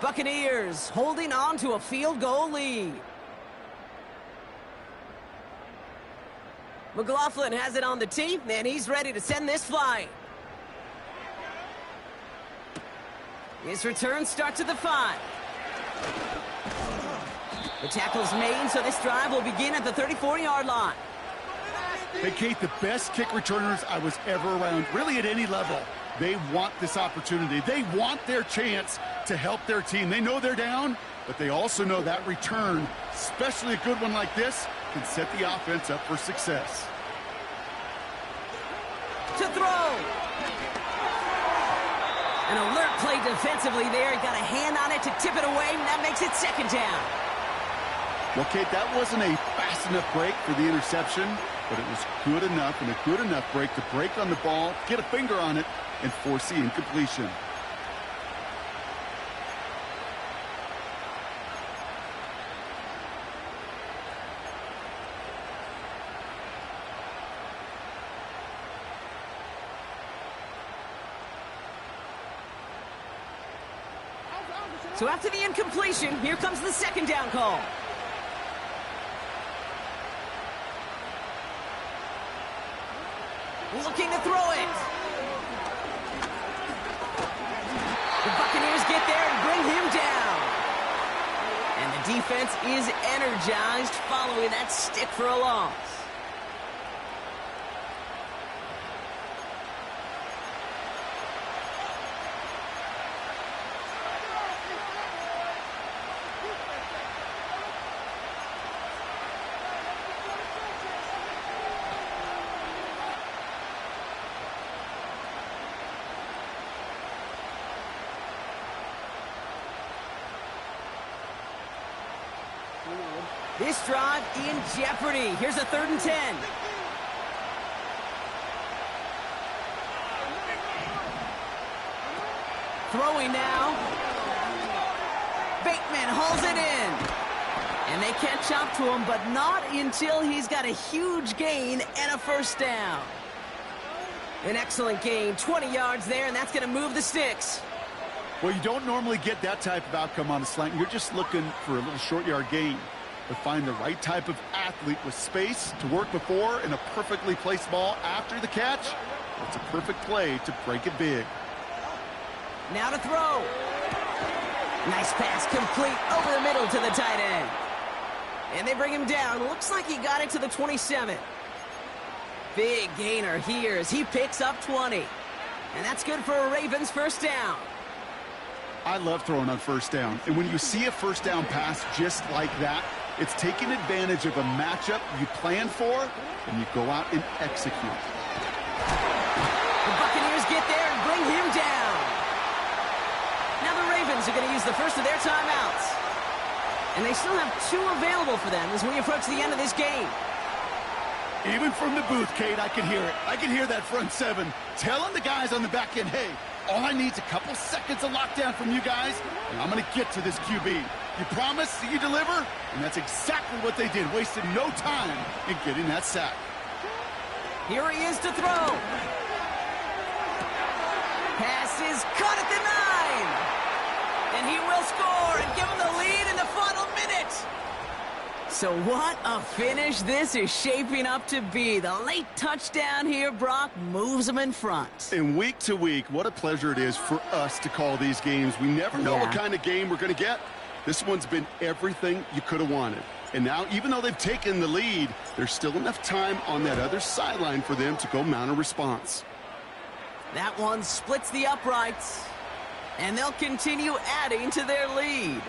Buccaneers holding on to a field goal lead. McLaughlin has it on the tee, and he's ready to send this flying. His return starts at the 5. The tackle's made, so this drive will begin at the 34-yard line. Hey, Kate, the best kick returners I was ever around, really at any level, they want this opportunity. They want their chance to help their team. They know they're down, but they also know that return, especially a good one like this, can set the offense up for success. To throw. An alert play defensively there. He got a hand on it to tip it away, and that makes it 2nd down. Well, Kate, that wasn't a fast enough break for the interception, but it was good enough and a good enough break to break on the ball, get a finger on it, and force the incompletion. So after the incompletion, here comes the 2nd down call. Looking to throw it. The Buccaneers get there and bring him down. And the defense is energized following that stick for a loss. This drive in jeopardy. Here's a 3rd and 10. Throwing now. Bateman hauls it in. And they catch up to him, but not until he's got a huge gain and a 1st down. An excellent gain, 20 yards there, and that's going to move the sticks. Well, you don't normally get that type of outcome on a slant. You're just looking for a little short yard gain. But find the right type of athlete with space to work before and a perfectly placed ball after the catch. It's a perfect play to break it big. Now to throw. Nice pass complete over the middle to the tight end. And they bring him down. Looks like he got it to the 27. Big gainer here as he picks up 20. And that's good for a Ravens first down. I love throwing on first down. And when you see a first down pass just like that, it's taking advantage of a matchup you plan for, and you go out and execute. The Buccaneers get there and bring him down. Now the Ravens are going to use the first of their timeouts. And they still have 2 available for them as we approach the end of this game. Even from the booth, Kate, I can hear it. I can hear that front 7 telling the guys on the back end, hey, all I need is a couple seconds of lockdown from you guys, and I'm going to get to this QB. You promise that you deliver? And that's exactly what they did, wasted no time in getting that sack. Here he is to throw. Pass is caught at the 9. And he will score and give him the lead in the final minute. So what a finish this is shaping up to be. The late touchdown here, Brock, moves them in front. And week to week, what a pleasure it is for us to call these games. We never know what kind of game we're going to get. This one's been everything you could have wanted. And now, even though they've taken the lead, there's still enough time on that other sideline for them to go mount a response. That one splits the uprights, and they'll continue adding to their lead.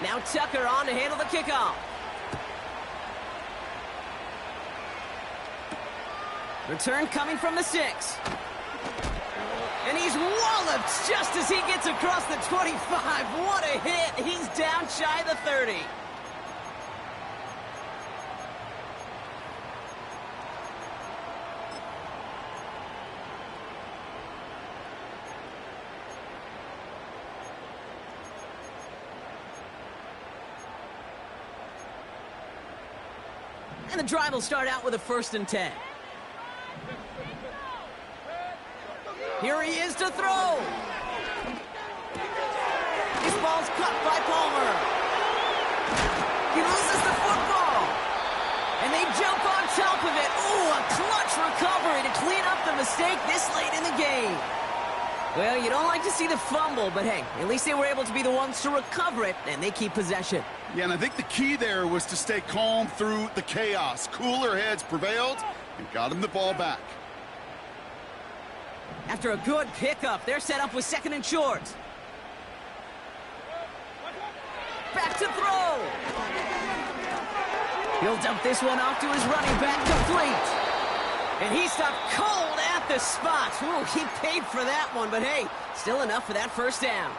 Now Tucker on to handle the kickoff. Return coming from the 6. And he's walloped just as he gets across the 25. What a hit. He's down shy of the 30. And the drive will start out with a 1st and 10. Here he is to throw. This ball's caught by Palmer. He loses the football. And they jump on top of it. Ooh, a clutch recovery to clean up the mistake this late in the game. Well, you don't like to see the fumble, but hey, at least they were able to be the ones to recover it, and they keep possession. Yeah, and I think the key there was to stay calm through the chaos. Cooler heads prevailed and got him the ball back. After a good pickup, they're set up with 2nd and short. Back to throw. He'll dump this one off to his running back, complete. And he stopped cold at the spot. Ooh, he paid for that one, but hey, still enough for that first down.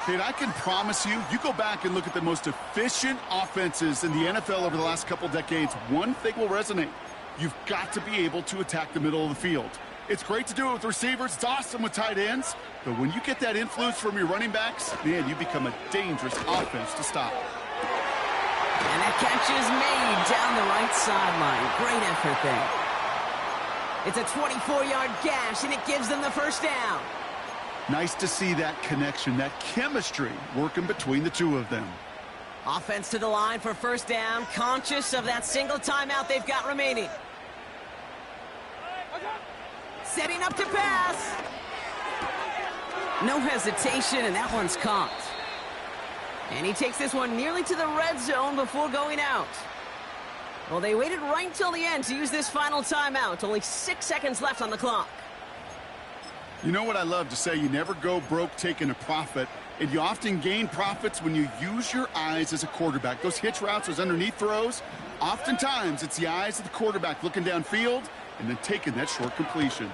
Kate, I can promise you, you go back and look at the most efficient offenses in the NFL over the last couple decades, one thing will resonate. You've got to be able to attack the middle of the field. It's great to do it with receivers. It's awesome with tight ends. But when you get that influence from your running backs, man, you become a dangerous offense to stop. And that catch is made down the right sideline. Great effort there. It's a 24-yard gash, and it gives them the first down. Nice to see that connection, that chemistry working between the two of them. Offense to the line for first down, conscious of that single timeout they've got remaining. Setting up to pass. No hesitation, and that one's caught. And he takes this one nearly to the red zone before going out. Well, they waited right until the end to use this final timeout. Only 6 seconds left on the clock. You know what I love to say? You never go broke taking a profit, and you often gain profits when you use your eyes as a quarterback. Those hitch routes, those underneath throws, oftentimes it's the eyes of the quarterback looking downfield and then taking that short completion.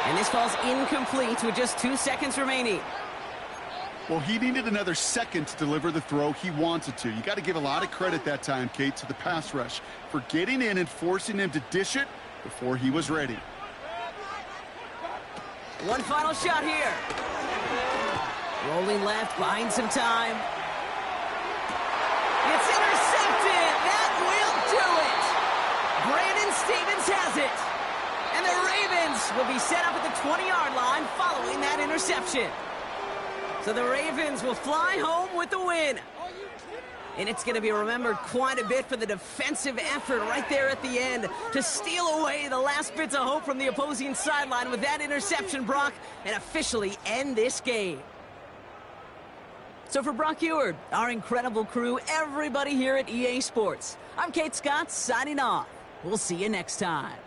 And this falls incomplete with just 2 seconds remaining. Well, he needed another second to deliver the throw he wanted to. You got to give a lot of credit that time, Kate, to the pass rush for getting in and forcing him to dish it before he was ready. One final shot here. Rolling left, buying some time. It's intercepted. That will do it. Brandon Stevens has it. And the Ravens will be set up at the 20-yard line following that interception. So the Ravens will fly home with the win. And it's going to be remembered quite a bit for the defensive effort right there at the end to steal away the last bits of hope from the opposing sideline with that interception, Brock, and officially end this game. So for Brock Eward, our incredible crew, everybody here at EA Sports, I'm Kate Scott signing off. We'll see you next time.